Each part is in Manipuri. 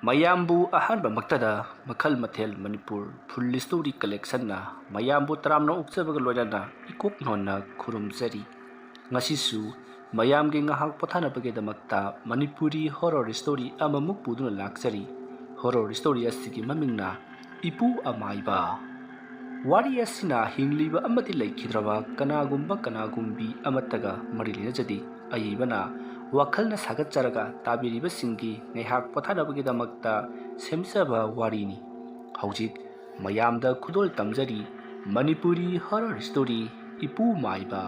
ꯃꯌꯥꯝꯕꯨ ꯑꯍꯥꯟꯕ ꯃꯛꯇꯗ ꯃꯈꯜ ꯃꯊꯦꯜ ꯃꯅꯤꯄꯨꯔ ꯐꯨꯜ ꯁ꯭ꯇꯣꯔꯤ ꯀꯂꯦꯛꯁꯟꯅ ꯃꯌꯥꯝꯕꯨ ꯇꯔꯥꯝꯅ ꯑꯣꯛꯆꯕꯒ ꯂꯣꯏꯅꯅ ꯏꯀꯣꯛ ꯅꯣꯟꯅ ꯈꯨꯔꯨꯝꯖꯔꯤ꯫ ꯉꯁꯤꯁꯨ ꯃꯌꯥꯝꯒꯤ ꯉꯥꯏꯍꯥꯛ ꯄꯣꯊꯥꯅꯕꯒꯤꯗꯃꯛꯇ ꯃꯅꯤꯄꯨꯔꯤ ꯍꯣꯔꯔ ꯁ꯭ꯇꯣꯔꯤ ꯑꯃꯃꯨꯛ ꯄꯨꯗꯨꯅ ꯂꯥꯛꯆꯔꯤ꯫ ꯍꯣꯔꯔ ꯁ꯭ꯇꯣꯔꯤ ꯑꯁꯤꯒꯤ ꯃꯃꯤꯡꯅ ꯏꯄꯨ ꯑꯃꯥꯏꯕ꯫ ꯋꯥꯔꯤ ꯑꯁꯤꯅ ꯍꯤꯡꯂꯤꯕ ꯑꯃꯗꯤ ꯂꯩꯈꯤꯗ꯭ꯔꯕ ꯀꯅꯥꯒꯨꯝꯕꯤ ꯑꯃꯠꯇꯒ ꯃꯔꯤ ꯂꯩꯅꯖꯗꯦ꯫ ꯑꯏꯕꯅ ꯋꯥꯈꯜꯅ ꯁꯥꯒꯠꯆꯔꯒ ꯇꯥꯕꯤꯔꯤꯕꯁꯤꯡꯒꯤ ꯉꯥꯏꯍꯥꯛ ꯄꯣꯊꯥꯅꯕꯒꯤꯗꯃꯛꯇ ꯁꯦꯝꯖꯕ ꯋꯥꯔꯤꯅꯤ꯫ ꯍꯧꯖꯤꯛ ꯃꯌꯥꯝꯗ ꯈꯨꯗꯣꯜ ꯇꯝꯖꯔꯤ ꯃꯅꯤꯄꯨꯔꯤ ꯍꯣꯔꯔ ꯁ꯭ꯇꯣꯔꯤ ꯏꯄꯨ ꯃꯥꯏꯕ꯫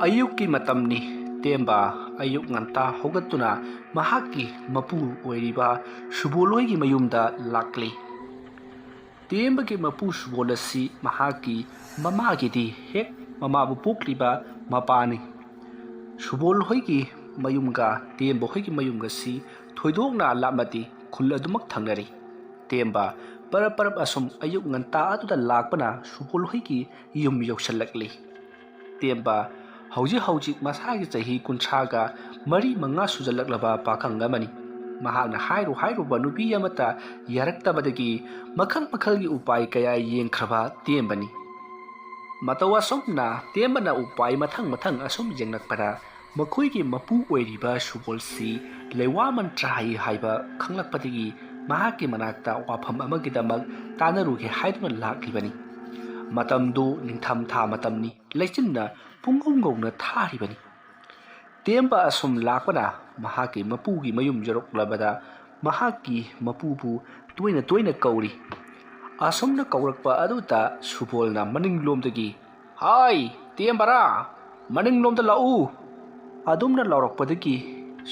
ꯑꯌꯨꯛꯀꯤ ꯃꯇꯝꯅꯤ꯫ ꯇꯦꯝꯕ ꯑꯌꯨꯛ ꯉꯟꯇꯥ ꯍꯧꯒꯠꯇꯨꯅ ꯃꯍꯥꯛꯀꯤ ꯃꯄꯨ ꯑꯣꯏꯔꯤꯕ ꯁꯨꯕꯣꯜ ꯍꯣꯏꯒꯤ ꯃꯌꯨꯝꯗ ꯂꯥꯛꯂꯤ꯫ ꯇꯦꯝꯕꯒꯤ ꯃꯄꯨ ꯁꯨꯕꯣꯜ ꯑꯁꯤ ꯃꯍꯥꯛꯀꯤ ꯃꯃꯥꯒꯤꯗꯤ ꯍꯦꯛ ꯃꯃꯥꯕꯨ ꯄꯣꯛꯂꯤꯕ ꯃꯄꯥꯅꯤ꯫ ꯁꯨꯕꯣꯜ ꯍꯣꯏꯒꯤ ꯃꯌꯨꯝꯒ ꯇꯦꯝꯕ ꯍꯣꯏꯒꯤ ꯃꯌꯨꯝꯒꯁꯤ ꯊꯣꯏꯗꯣꯛꯅ ꯂꯥꯞꯅꯗꯦ, ꯈꯨꯜ ꯑꯗꯨꯃꯛ ꯊꯪꯅꯔꯤ꯫ ꯇꯦꯝꯕ ꯄꯔꯞ ꯑꯁꯨꯝ ꯑꯌꯨꯛ ꯉꯟꯇꯥ ꯑꯗꯨꯗ ꯂꯥꯛꯄꯅ ꯁꯨꯕꯣꯜ ꯍꯣꯏꯒꯤ ꯌꯨꯝ ꯌꯧꯁꯜꯂꯛꯂꯤ꯫ ꯇꯦꯝꯕ ꯍꯧꯖꯤꯛ ꯃꯁꯥꯒꯤ ꯆꯍꯤ 30ꯒ 4-5 ꯁꯨꯖꯜꯂꯛꯂꯕ ꯄꯥꯈꯪ ꯑꯃꯅꯤ꯫ ꯃꯍꯥꯛꯅ ꯍꯥꯏꯔꯨꯕ ꯅꯨꯄꯤ ꯑꯃꯠꯇ ꯌꯥꯔꯛꯇꯕꯗꯒꯤ ꯃꯈꯜꯒꯤ ꯎꯄꯥꯏ ꯀꯌꯥ ꯌꯦꯡꯈ꯭ꯔꯕ ꯇꯦꯝꯕꯅꯤ꯫ ꯃꯇꯧ ꯑꯁꯨꯝꯅ ꯇꯦꯝꯕꯅ ꯎꯄꯥꯏ ꯃꯊꯪ ꯑꯁꯨꯝ ꯌꯦꯡꯂꯛꯄꯗ ꯃꯈꯣꯏꯒꯤ ꯃꯄꯨ ꯑꯣꯏꯔꯤꯕ ꯁꯨꯕꯣꯜꯁꯤ ꯂꯩꯋꯥ ꯃꯟꯇ꯭ꯔ ꯍꯩ ꯍꯥꯏꯕ ꯈꯪꯂꯛꯄꯗꯒꯤ ꯃꯍꯥꯛꯀꯤ ꯃꯅꯥꯛꯇ ꯋꯥꯐꯝ ꯑꯃꯒꯤꯗꯃꯛ ꯇꯥꯟꯅꯔꯨꯒꯦ ꯍꯥꯏꯗꯨꯅ ꯂꯥꯛꯂꯤꯕꯅꯤ꯫ ꯃꯇꯝꯗꯨ ꯅꯤꯡꯊꯝꯊꯥ ꯃꯇꯝꯅꯤ, ꯂꯩꯆꯤꯟꯅ ꯄꯨꯡꯉꯧꯉꯧꯅ ꯊꯥꯔꯤꯕꯅꯤ꯫ ꯇꯦꯝꯕ ꯑꯁꯨꯝ ꯂꯥꯛꯄꯅ ꯃꯍꯥꯛꯀꯤ ꯃꯄꯨꯒꯤ ꯃꯌꯨꯝ ꯌꯧꯔꯛꯂꯕꯗ ꯃꯍꯥꯛꯀꯤ ꯃꯄꯨꯕꯨ ꯇꯣꯏꯅ ꯀꯧꯔꯤ꯫ ꯑꯁꯨꯝꯅ ꯀꯧꯔꯛꯄ ꯑꯗꯨꯗ ꯁꯨꯕꯣꯜꯅ ꯃꯅꯤꯡꯂꯣꯝꯗꯒꯤ "ꯍꯥꯏ ꯇꯦꯝꯕꯔꯥ, ꯃꯅꯤꯡꯂꯣꯝꯗ ꯂꯥꯛꯎ" ꯑꯗꯨꯝꯅ ꯂꯥꯎꯔꯛꯄꯗꯒꯤ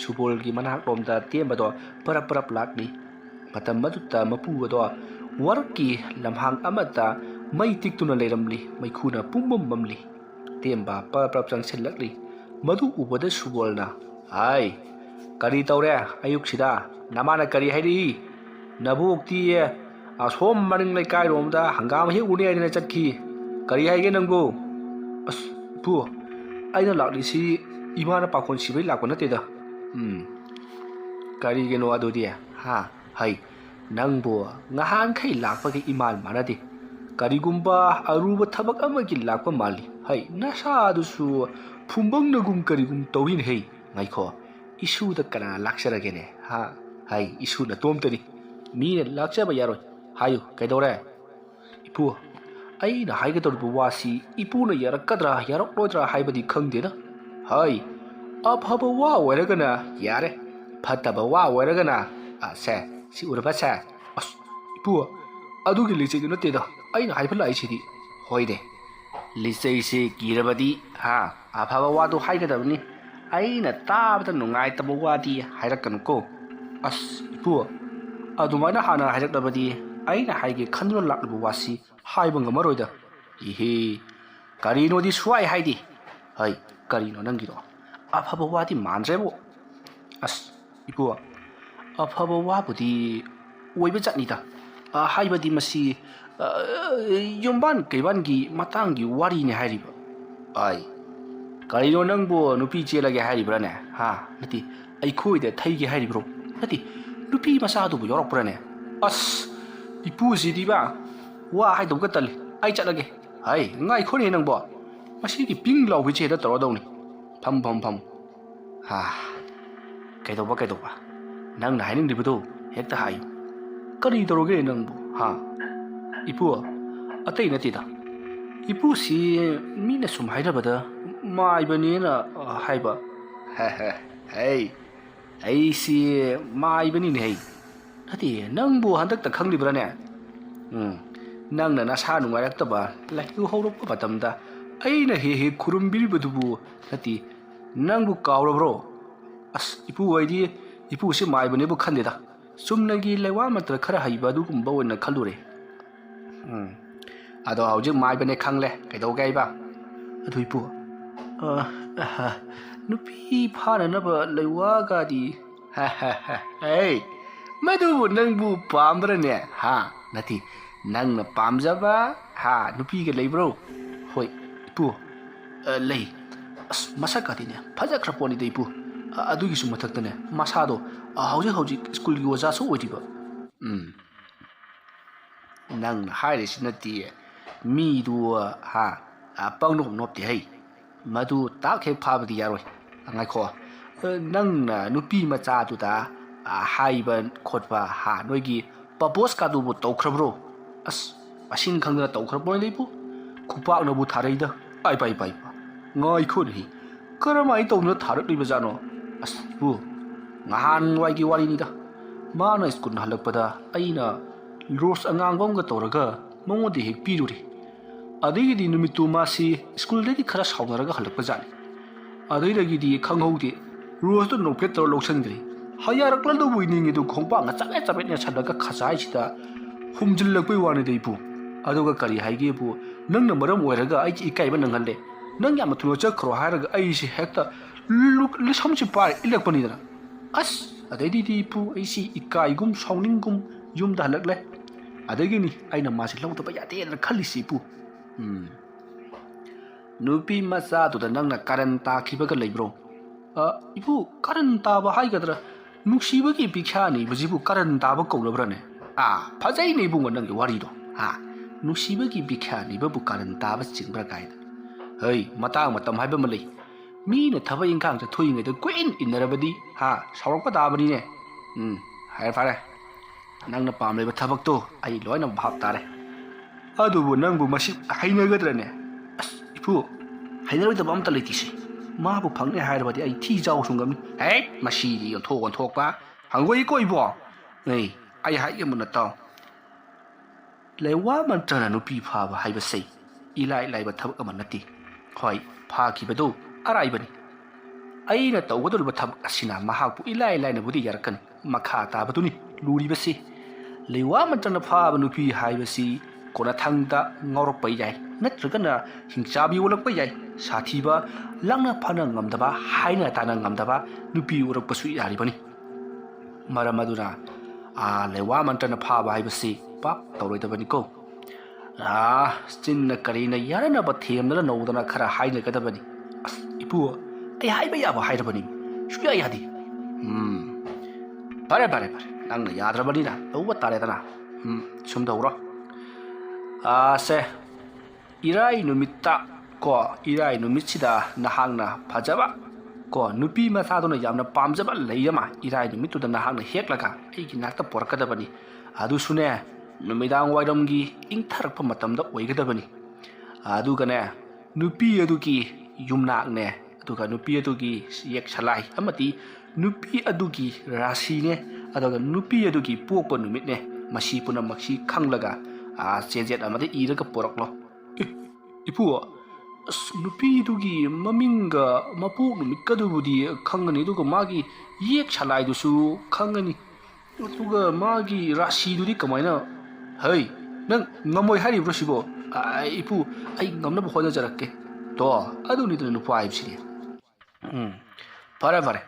ꯁꯨꯕꯣꯜꯒꯤ ꯃꯅꯥꯛꯂꯣꯝꯗ ꯇꯦꯝꯕꯗꯣ ꯄꯔꯞ ꯂꯥꯛꯂꯤ꯫ ꯃꯇꯝ ꯑꯗꯨꯗ ꯃꯄꯨ ꯑꯗꯣ ꯋꯥꯔꯨꯛꯀꯤ ꯂꯝꯍꯥꯡ ꯑꯃꯗ ꯃꯩ ꯇꯤꯛꯇꯨꯅ ꯂꯩꯔꯝꯂꯤ, ꯃꯩꯈꯨꯅ ꯄꯨꯡꯃꯝ ꯃꯝꯂꯤ꯫ ꯇꯦꯝꯕ ꯄꯔꯞ ꯆꯪꯁꯤꯜꯂꯛꯂꯤ꯫ ꯃꯗꯨ ꯎꯕꯗ ꯁꯨꯕꯣꯜꯅ "ꯍꯥꯏ, ꯀꯔꯤ ꯇꯧꯔꯦ ꯑꯌꯨꯛꯁꯤꯗ? ꯅꯃꯥꯅ ꯀꯔꯤ ꯍꯥꯏꯔꯛꯏ? ꯅꯕꯣꯛꯇꯤ ꯑꯁꯣꯝ ꯃꯅꯤꯡ ꯂꯩꯀꯥꯏꯔꯣꯝꯗ ꯍꯪꯒꯥꯝ ꯍꯦꯛꯎꯅꯤ ꯍꯥꯏꯗꯅ ꯆꯠꯈꯤ꯫ ꯀꯔꯤ ꯍꯥꯏꯒꯦ ꯅꯪꯕꯨ?" "ꯑꯁ ꯏꯄꯨ, ꯑꯩꯅ ꯂꯥꯛꯂꯤꯁꯤ ꯏꯃꯥꯅ ꯄꯥꯈꯣꯟ ꯁꯤꯕꯩ ꯂꯥꯛꯄ ꯅꯠꯇꯦꯗ." "ꯀꯔꯤꯒꯤꯅꯣ ꯑꯗꯨꯗꯤ? ꯍꯩ, ꯅꯪꯕꯨ ꯉꯍꯥꯟꯈꯩ ꯂꯥꯛꯄꯒ ꯏꯃꯥꯟ ꯃꯥꯟꯅꯗꯦ꯫ ꯀꯔꯤꯒꯨꯝꯕ ꯑꯔꯨꯕ ꯊꯕꯛ ꯑꯃꯒꯤ ꯂꯥꯛꯄ ꯃꯥꯜꯂꯤ꯫ ꯍꯩ, ꯅꯁꯥꯗꯨꯁꯨ ꯐꯨꯝꯕꯪꯅꯒꯨꯝ ꯀꯔꯤꯒꯨꯝ ꯇꯧꯏꯅꯦꯍꯦ꯫ ꯉꯥꯏꯈꯣ, ꯏꯁꯨꯗ ꯀꯅꯥ ꯂꯥꯛꯆꯔꯒꯦꯅꯦ? ꯍꯩ, ꯏꯁꯨ ꯅꯇꯣꯝꯇꯅꯤ, ꯃꯤꯅ ꯂꯥꯛꯆꯕ ꯌꯥꯔꯣꯏ꯫ ꯍꯥꯏꯌꯨ, ꯀꯩꯗꯧꯔꯦ?" "ꯏꯄꯨ, ꯑꯩꯅ ꯍꯥꯏꯒꯗꯧꯔꯤꯕ ꯋꯥꯁꯤ ꯏꯄꯨꯅ ꯌꯥꯔꯛꯀꯗ꯭ꯔꯥ ꯌꯥꯔꯛꯂꯣꯏꯗ꯭ꯔꯥ ꯍꯥꯏꯕꯗꯤ ꯈꯪꯗꯦꯗ." "ꯍꯩ, ꯑꯐꯕ ꯋꯥ ꯑꯣꯏꯔꯒꯅ ꯌꯥꯔꯦ, ꯐꯠꯇꯕ ꯋꯥ ꯑꯣꯏꯔꯒꯅ ꯁꯦ, ꯁꯤ ꯎꯔꯕ ꯁꯦ?" "ꯑꯁ ꯏꯄꯨ, ꯑꯗꯨꯒꯤ ꯂꯤꯆꯩꯗꯨ ꯅꯠꯇꯦꯗ ꯑꯩꯅ ꯍꯥꯏꯕ ꯂꯥꯛꯏꯁꯤꯗꯤ." "ꯍꯣꯏꯅꯦ, ꯂꯤꯆꯩꯁꯤ ꯀꯤꯔꯕꯗꯤ ꯑꯐꯕ ꯋꯥꯗꯨ ꯍꯥꯏꯒꯗꯕꯅꯤ꯫ ꯑꯩꯅ ꯇꯥꯕꯗ ꯅꯨꯡꯉꯥꯏꯇꯕ ꯋꯥꯗꯤ ꯍꯥꯏꯔꯛꯀꯅꯨꯀꯣ." "ꯑꯁ ꯏꯄꯨ, ꯑꯗꯨꯃꯥꯏꯅ ꯍꯥꯟꯅ ꯍꯥꯏꯔꯛꯂꯕꯗꯤ ꯑꯩꯅ ꯍꯥꯏꯒꯦ ꯈꯟꯗꯨꯅ ꯂꯥꯛꯂꯤꯕ ꯋꯥꯁꯤ ꯍꯥꯏꯕ ꯉꯝꯃꯔꯣꯏꯗ." "ꯏꯍꯦ, ꯀꯔꯤꯅꯣꯗꯤ ꯁꯨꯡꯍꯥꯏ ꯍꯥꯏꯗꯦ." "ꯍꯩ, ꯀꯔꯤꯅꯣ ꯅꯪꯒꯤꯗꯣ? ꯑꯐꯕ ꯋꯥꯗꯤ ꯃꯥꯟꯗ꯭ꯔꯦꯕꯨ." "ꯑꯁ ꯏꯄꯨ, ꯑꯐꯕ ꯋꯥꯕꯨꯗꯤ ꯑꯣꯏꯕ ꯖꯥꯠꯅꯤꯗ, ꯍꯥꯏꯕꯗꯤ ꯃꯁꯤ ꯌꯨꯝꯕꯥꯟ ꯀꯩꯕꯥꯟꯒꯤ ꯃꯇꯥꯡꯒꯤ ꯋꯥꯔꯤꯅꯤ ꯍꯥꯏꯔꯤꯕ." "ꯑꯩ, ꯀꯔꯤꯅꯣ ꯅꯪꯕꯨ ꯅꯨꯄꯤ ꯆꯦꯜꯂꯒꯦ ꯍꯥꯏꯔꯤꯕ꯭ꯔꯥꯅꯦ? ꯅꯠꯇꯦ, ꯑꯩꯈꯣꯏꯗ ꯊꯩꯒꯦ ꯍꯥꯏꯔꯤꯕ꯭ꯔꯣ? ꯅꯠꯇꯦ, ꯅꯨꯄꯤ ꯃꯆꯥꯗꯨꯕꯨ ꯌꯥꯎꯔꯛꯄ꯭ꯔꯥꯅꯦ?" "ꯑꯁ ꯏꯄꯨꯁꯤꯗꯤꯕ ꯋꯥ ꯍꯥꯏꯗꯧꯒ ꯇꯜꯂꯤ, ꯑꯩ ꯆꯠꯂꯒꯦ." "ꯍꯩ, ꯉꯥꯏꯈꯣꯅꯦ ꯅꯪꯕꯣ, ꯃꯁꯤꯒꯤ ꯄꯤꯡ ꯂꯥꯎꯕꯤꯁꯦ ꯍꯦꯛꯇ ꯇꯧꯔꯗꯧꯅꯤ꯫ ꯐꯝ." ꯀꯩꯗꯧꯕ? ꯅꯪꯅ ꯍꯥꯏꯅꯤꯡꯂꯤꯕꯗꯨ ꯍꯦꯛꯇ ꯍꯥꯏꯌꯨ꯫ "ꯀꯔꯤ ꯇꯧꯔꯒꯦ ꯅꯪꯕꯨ?" "ꯏꯄꯨ, ꯑꯇꯩ ꯅꯠꯇꯦꯗ, ꯏꯄꯨꯁꯤ ꯃꯤꯅ ꯁꯨꯝ ꯍꯥꯏꯅꯕꯗ ꯃꯥꯏꯕꯅꯦꯅ ꯍꯥꯏꯕ." "ꯍꯩ, ꯑꯩꯁꯤ ꯃꯥꯏꯕꯅꯤꯅꯦꯍꯩ." "ꯅꯠꯇꯦ, ꯅꯪꯕꯨ ꯍꯟꯗꯛꯇ ꯈꯪꯂꯤꯕ꯭ꯔꯥꯅꯦ? ꯅꯪꯅ ꯅꯁꯥ ꯅꯨꯡꯉꯥꯏꯔꯛꯇꯕ ꯂꯥꯏꯍꯧ ꯍꯧꯔꯛꯄ ꯃꯇꯝꯗ ꯑꯩꯅ ꯍꯦꯛ ꯈꯨꯔꯨꯝꯕꯤꯔꯤꯕꯗꯨꯕꯨ ꯅꯠꯇꯦ, ꯅꯪꯕꯨ ꯀꯥꯎꯔꯕ꯭ꯔꯣ?" "ꯑꯁ ꯏꯄꯨ, ꯑꯩꯗꯤ ꯏꯄꯨꯁꯤ ꯃꯥꯏꯕꯅꯦꯕꯨ ꯈꯟꯗꯦꯗ, ꯆꯨꯝꯅꯒꯤ ꯂꯩꯋꯥ ꯃꯟꯇ꯭ꯔ ꯈꯔ ꯍꯩꯕ ꯑꯗꯨꯒꯨꯝꯕ ꯑꯣꯏꯅ ꯈꯜꯂꯨꯔꯦ." "ꯑꯗꯣ ꯍꯧꯖꯤꯛ ꯃꯥꯏꯕꯅꯦ ꯈꯪꯂꯦ, ꯀꯩꯗꯧꯒꯦ ꯍꯥꯏꯕ?" "ꯑꯗꯨ ꯏꯄꯨ, ꯅꯨꯄꯤ ꯐꯥꯅꯅꯕ ꯂꯩꯋꯥꯒꯗꯤ..." "ꯍꯩ, ꯃꯗꯨꯕꯨ ꯅꯪꯕꯨ ꯄꯥꯝꯕ꯭ꯔꯅꯦ? ꯅꯠꯇꯦ, ꯅꯪꯅ ꯄꯥꯝꯖꯕ ꯅꯨꯄꯤꯒ ꯂꯩꯕ꯭ꯔꯣ?" "ꯍꯣꯏ ꯏꯄꯨ, ꯂꯩ. ꯑꯁ ꯃꯁꯛꯀꯗꯤꯅꯦ ꯐꯖꯈ꯭ꯔ ꯄꯣꯠꯅꯤꯗ ꯏꯄꯨ." ꯑꯗꯨꯒꯤꯁꯨ ꯃꯊꯛꯇꯅꯦ ꯃꯁꯥꯗꯣ ꯍꯧꯖꯤꯛ ꯁ꯭ꯀꯨꯜꯒꯤ ꯑꯣꯖꯥꯁꯨ ꯑꯣꯏꯔꯤꯕ ꯅꯪꯅ ꯍꯥꯏꯔꯤꯁꯤꯅꯗꯤ ꯃꯤꯗꯨ ꯄꯪꯅꯣꯞ ꯅꯣꯞꯇꯦ ꯍꯩ ꯃꯗꯨ ꯇꯥꯛ ꯍꯦꯛ ꯐꯥꯕꯗꯤ ꯌꯥꯔꯣꯏ ꯉꯥꯏꯈꯣ ꯅꯪꯅ ꯅꯨꯄꯤ ꯃꯆꯥꯗꯨꯗ ꯍꯥꯏꯕ ꯈꯣꯠꯄ ꯅꯣꯏꯒꯤ ꯄꯄꯣꯁꯀꯥꯗꯨꯕꯨ ꯇꯧꯈ꯭ꯔꯕ꯭ꯔꯣ ꯑꯁ ꯑꯁꯤꯡ ꯈꯪꯗꯅ ꯇꯧꯈ꯭ꯔꯕꯣꯏ ꯂꯩꯕꯨ ꯈꯨꯄꯥꯛꯅꯕꯨ ꯊꯥꯔꯛꯏꯗ ꯄꯥꯏ ꯉꯥꯏꯈꯣꯅꯦ ꯀꯔꯝꯍꯥꯏꯅ ꯇꯧꯗꯨꯅ ꯊꯥꯔꯛꯂꯤꯕꯖꯥꯠꯅꯣ ꯑꯁ ꯅꯍꯥꯟꯋꯥꯏꯒꯤ ꯋꯥꯔꯤꯅꯤꯗ ꯃꯥꯅ ꯁ꯭ꯀꯨꯜ ꯍꯜꯂꯛꯄꯗ ꯑꯩꯅ ꯔꯣꯁ ꯑꯉꯥꯡꯕ ꯑꯃꯒ ꯇꯧꯔꯒ ꯃꯉꯣꯟꯗ ꯍꯦꯛ ꯄꯤꯔꯨꯔꯤ ꯑꯗꯒꯤꯗꯤ ꯅꯨꯃꯤꯠꯇꯨ ꯃꯥꯁꯤ ꯁ꯭ꯀꯨꯜꯗꯒꯤ ꯈꯔ ꯁꯥꯎꯅꯔꯒ ꯍꯜꯂꯛꯄꯖꯥꯠꯅꯤ ꯑꯗꯩꯗꯒꯤꯗꯤ ꯈꯪꯍꯧꯗꯦ ꯔꯣꯁꯇꯨ ꯅꯣꯛꯐꯦꯠ ꯇꯧꯔ ꯂꯧꯁꯟꯈ꯭ꯔꯦ ꯍꯌꯥꯔꯛꯂꯗꯧꯕ ꯅꯤꯡꯉꯤꯗꯨ ꯈꯣꯡꯄꯥꯛꯅ ꯆꯕꯦꯠ ꯁꯜꯂꯒ ꯈꯖꯥꯏꯁꯤꯗ ꯍꯨꯝꯖꯤꯜꯂꯛꯄꯩ ꯋꯥꯅꯤꯗ ꯏꯄꯨ ꯑꯗꯨꯒ ꯀꯔꯤ ꯍꯥꯏꯒꯦꯕꯨ ꯅꯪꯅ ꯃꯔꯝ ꯑꯣꯏꯔꯒ ꯑꯩꯁꯤ ꯏꯀꯥꯏꯕ ꯅꯪꯍꯜꯂꯦ ꯅꯪ ꯌꯥꯝꯅ ꯊꯨꯅ ꯆꯠꯈ꯭ꯔꯣ ꯍꯥꯏꯔꯒ ꯑꯩꯁꯤ ꯍꯦꯛꯇ ꯂꯤꯁꯝꯁꯤ ꯄꯥꯏꯔꯏꯜꯂꯛꯄꯅꯤꯗꯅ ꯑꯁ ꯑꯗꯩꯗꯤ ꯏꯄꯨ ꯑꯩꯁꯤ ꯏꯀꯥꯏꯒꯨꯝ ꯁꯥꯎꯅꯤꯡꯒꯨꯝ ꯌꯨꯝꯗ ꯍꯜꯂꯛꯂꯦ ꯑꯗꯒꯤꯅꯤ ꯑꯩꯅ ꯃꯥꯁꯤ ꯂꯧꯗꯕ ꯌꯥꯗꯦꯅ ꯈꯜꯂꯤꯁꯤ ꯏꯄꯨ ꯅꯨꯄꯤ ꯃꯆꯥꯗꯨꯗ ꯅꯪꯅ ꯀꯔꯟ ꯇꯥꯈꯤꯕꯒ ꯂꯩꯕ꯭ꯔꯣ 이부 까른 따바 하이가더라 묵시버기 비캬니 이부지부 까른 따바 câu 너브라네 파자이네 이부 원능게 와리도 묵시버기 비캬니 이부 까른 따바 징브라 가이다 헤이 마땅 마땅 하이바 말레 미네 타바 인강자 토잉에도 꿰인 인너라버디 사록바 다버리네 하이 파레 낭나 빰레바 타박도 아이 로이나 밥따레 아두부 낭부 마시 하이너거드라네 이부 하이너르다 맘따 레티시 마부 방네 하이르바디 아이 티자오 숭감니 에이 마시디 연톡pa 한국이 꼬이보 에이 아이 하이게 문나따 레와 만트나 누피 파바 하이바세 이라이 라이바 타박 아만나티 호이 파키바도 아라이바니 아이나 떠고돌바 타박 아시나 마하부 이라이 라이나부디 야르칸 마카 타바두니 루리바시 레와 만트나 파바 누피 하이바시 कोना थंगदा ngorok pai jai natragana hingchabi wolak pai jai sathiba langna phana ngamdaba haina tana ngamdaba nupi urak pasu yari bani maramaduna lewa mantana pha bai basi pak tawroi da bani ko chinna karina yarana ba themna nodana khara haina kada bani ipu ai haiba ya ba haira bani suya yadi bare nangna yadra bani na tawba tare dana sum dawra 세 이라이 누미타 ko irai numitida nahangna phajaba ko nupi ma thadona yamna pamjaba leiyama irai numituda nahangna heklaga aigi nakta porakadabani adu sune numidang wairamgi ingtharakpa matamda oigadabani adugane nupi adugi yumnakne aduga nupi adugi yek salai amati nupi adugi rasine aduga nupi adugi pokpa numitne masi punamaksi khanglaga chenjet amade iraga poraklo ipu nupi dugi maminga mapuk numit kadubudi khangani duga magi yek salai dusu khangani duga magi rasi dudi kamaina hey nang ngamoi hari brosibo ipu ai ngamna bhoda jarakke to adu ni tunu pai bsiri pare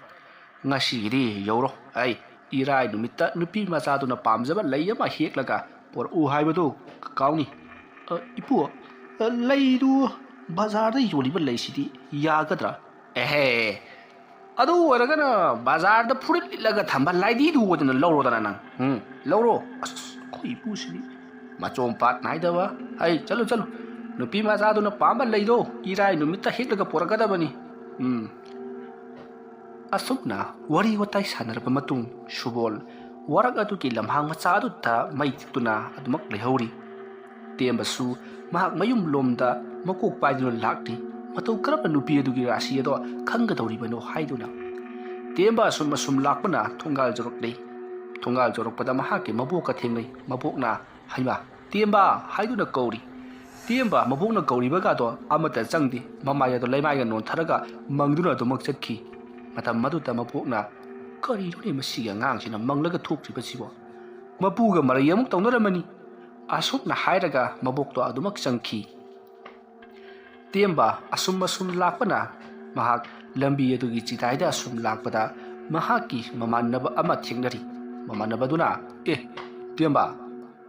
ngasi ri yoro ai irai numita nupi macha duna pamjaba leiyama heklaga por u haibado kauni ipu leidu bazar da yoliba leisidi yagadra adu waragana bazar da furit laga thamba laidi du wodana lawro dana nang lawro koi pusini machom pat naidawa ai chalo nupi macha duna pamba leido irai numita heklaga poragada bani asukna wari watai sanarba matung subol warak adu ki lamhang macha adu ta mai tuna adumak lehori tembasu mahak mayum lomda makok paiduna lakti matau karapa nupi adu gi rasi ado khanga dori bano haiduna temba sum lakpana thongal jorok pada mahake maboka thengai mabokna haiba temba haiduna kauri temba mabokna kauri baga do amata changdi mamaya do leimai ga non tharaga mangduna do mak chatki matam madu ta mabokna kari ro ni masiga ngang sina manglaga thokri basibo mapuga marayamuk tawnaramani asukna hairaga mabokto adumak changki temba asum lakpana mahak lambi adugi chitaida asum lakpada mahaki mamannaba ama thengnari mamannaba duna temba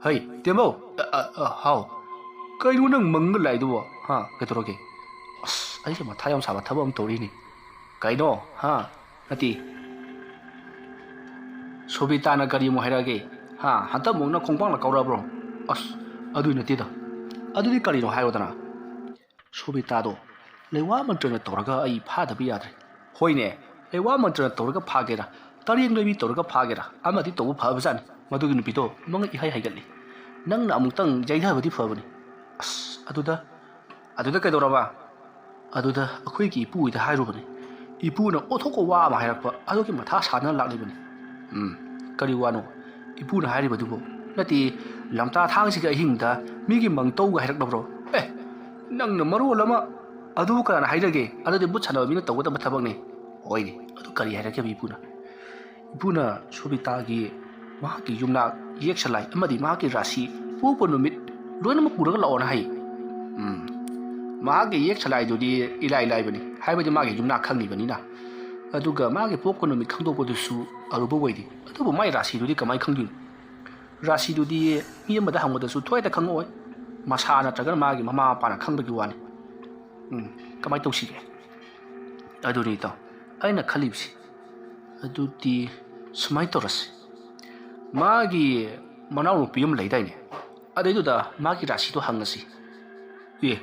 hey tembo how kainu nang mangal laidu ketoroge ai ma thayam saba thabam torini kaino nati Sobita na kari mo hairage ha hanta mo na kongpang na kaura bro as adu nati da adu di kari no hayo dana Sobita do lewa mantra na toraga ai pha da bi yadre hoine lewa mantra na toraga phagera tarieng lebi toraga phagera amadi to pha bsan madu gi nupi do mang i hai hai gali nang na amuk tang jaitha badi phabani as aduda kai doraba aduda akhoi ki pu ida hairu bani ipu na othoko wa ma hairakpa adu ki matha sana lakli bani kari wano ipu na hairi badu bo nati lamta thang si ga hingda mi gi mang tau ga hairak dabro nang na maru lama adu ka na hairage adu de butchana mi na taw da mathabak ne oini adu kari hairake bi ipuna Sobita gi ma ki yumna yek salai amadi ma ki rasi pu pu numit loina ma puraga la on hai ma gi yek salai du di ilai bani hai badi ma gi yumna khangni bani na aduga ma gi pok numit khangdo ko du su arubo wai di adu mai rasi du di kamai khangdin rasi du di mi ma da hangmo da su thoi da khangoi ma sa na taga ma gi mama pa na khangba gi wani kamai tausi ge adu ni to aina khalibsi adu di sumai torasi magi manau no piyam lai dai ne adai da magi rasi to hangasi ye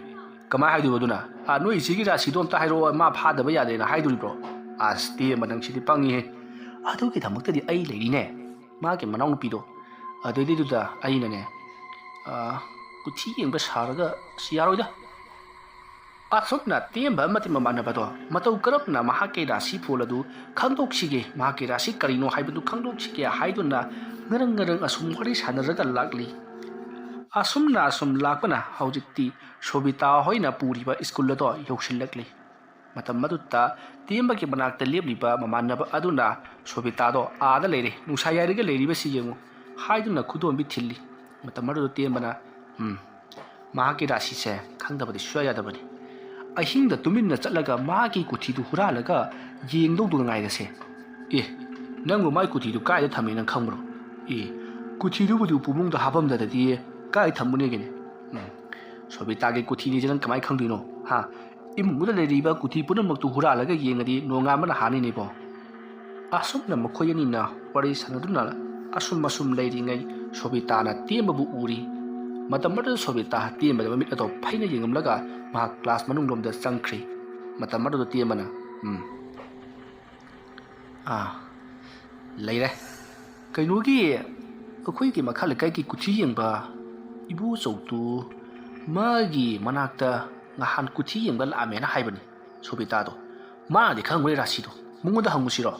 kama haidu baduna a noi sigi rasi don ta hairo ma pha da ba ya de na haidu bro as ti manang sidi pangi he adu ki thamak di ai lai ne magi manau no pido adai di da ai na ne ku thi yeng ba saraga siyaro da asukna tiemba mati mamana bado matau karap na mahake rasi pholadu khangdok sige mahake rasi karino haibadu khangdok sige haiduna ngarang asum hori sanaraga lagli asumna asum lakpana haujikti Sobita hoina puriba school do yoksilakli matam madutta tiemba ki banakta lebliba mamanaba aduna Sobita do ada leire nusa yariga leiriba siyengu haiduna khudom bi thilli matam madu tiembana mahake rasi se khangdabadi suya dabani ahingda tuminna chatlaga magi kuthi du huralaga yengdong du ngai da se nang mai kuthi du kai da thame nang khambro kuthi du bu pumung da habam da di kai thamune gene Sobita ge kuthi ni jang kamai khangdino ha imu da le riba kuthi punam mak tu huralaga yengadi nonga mana hani ne bo asum na makhoi ni na wari sanaduna asum masum leiri ngai Sobita na tiemba bu uri matam madu Sobita tiemba da mit ato phaina yengam laga ma class manung lom da sangkhri matam madu tiemba na leire kainu gi akhoi ki makhal kai ki kuthi yengba ibu choutu magi manakta ngahan kuthi yengba la amena haibani Sobita do ma di khangwe rasi do mungoda hangusiro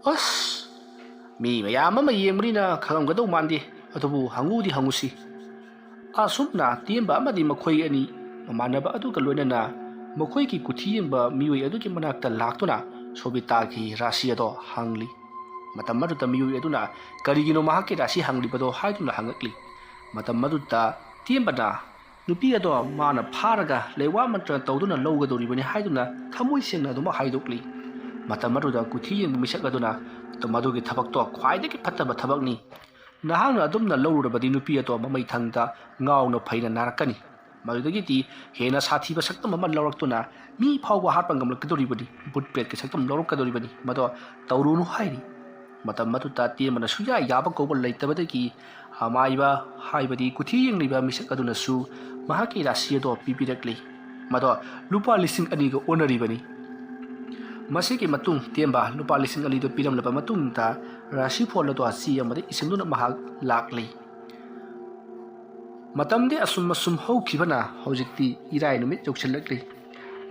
as mi mayam ma yengmri na khangam ga do mandi atubu hangudi hangusi asumna tiemba amadi makhoi ani mamanaba adu ka loina na makhoi ki kuthi yengba miwi adu ki manakta laktuna Sobita ki rasi do hangli matam madu ta miwi adu na karigino mahaki rasi hangli bado haiduna hangakli matam madu ta tiemba na nupi ado mana pharaga lewa mantra tawduna lowga dori bani haiduna thamoi sengna duma haidokli matam madu da kuthi yeng misak aduna to madu gi thabak to khwai de ki phattaba thabak ni nahang adumna lowru badi nupi ado mamai thangda ngaw no phaina narakani madagi ti hena sathi ba saktam man lawraktuna mi phawwa hatpangam lakdori bani but pet ki saktam lawrak kadori bani mado tawrunu hairi matam madu ta ti mana suya yaba ko bol leitabada ki amaiba haibadi kuthi yeng liba misak aduna su mahaki rasi do pipirakli mado lupa lising ani go onari bani masiki matung tiemba lupa lising ali do piram laba matung ta rasi phol do asi amade isingduna mahak lakli matam de asum hau khibana hojikti irai numit joksilakli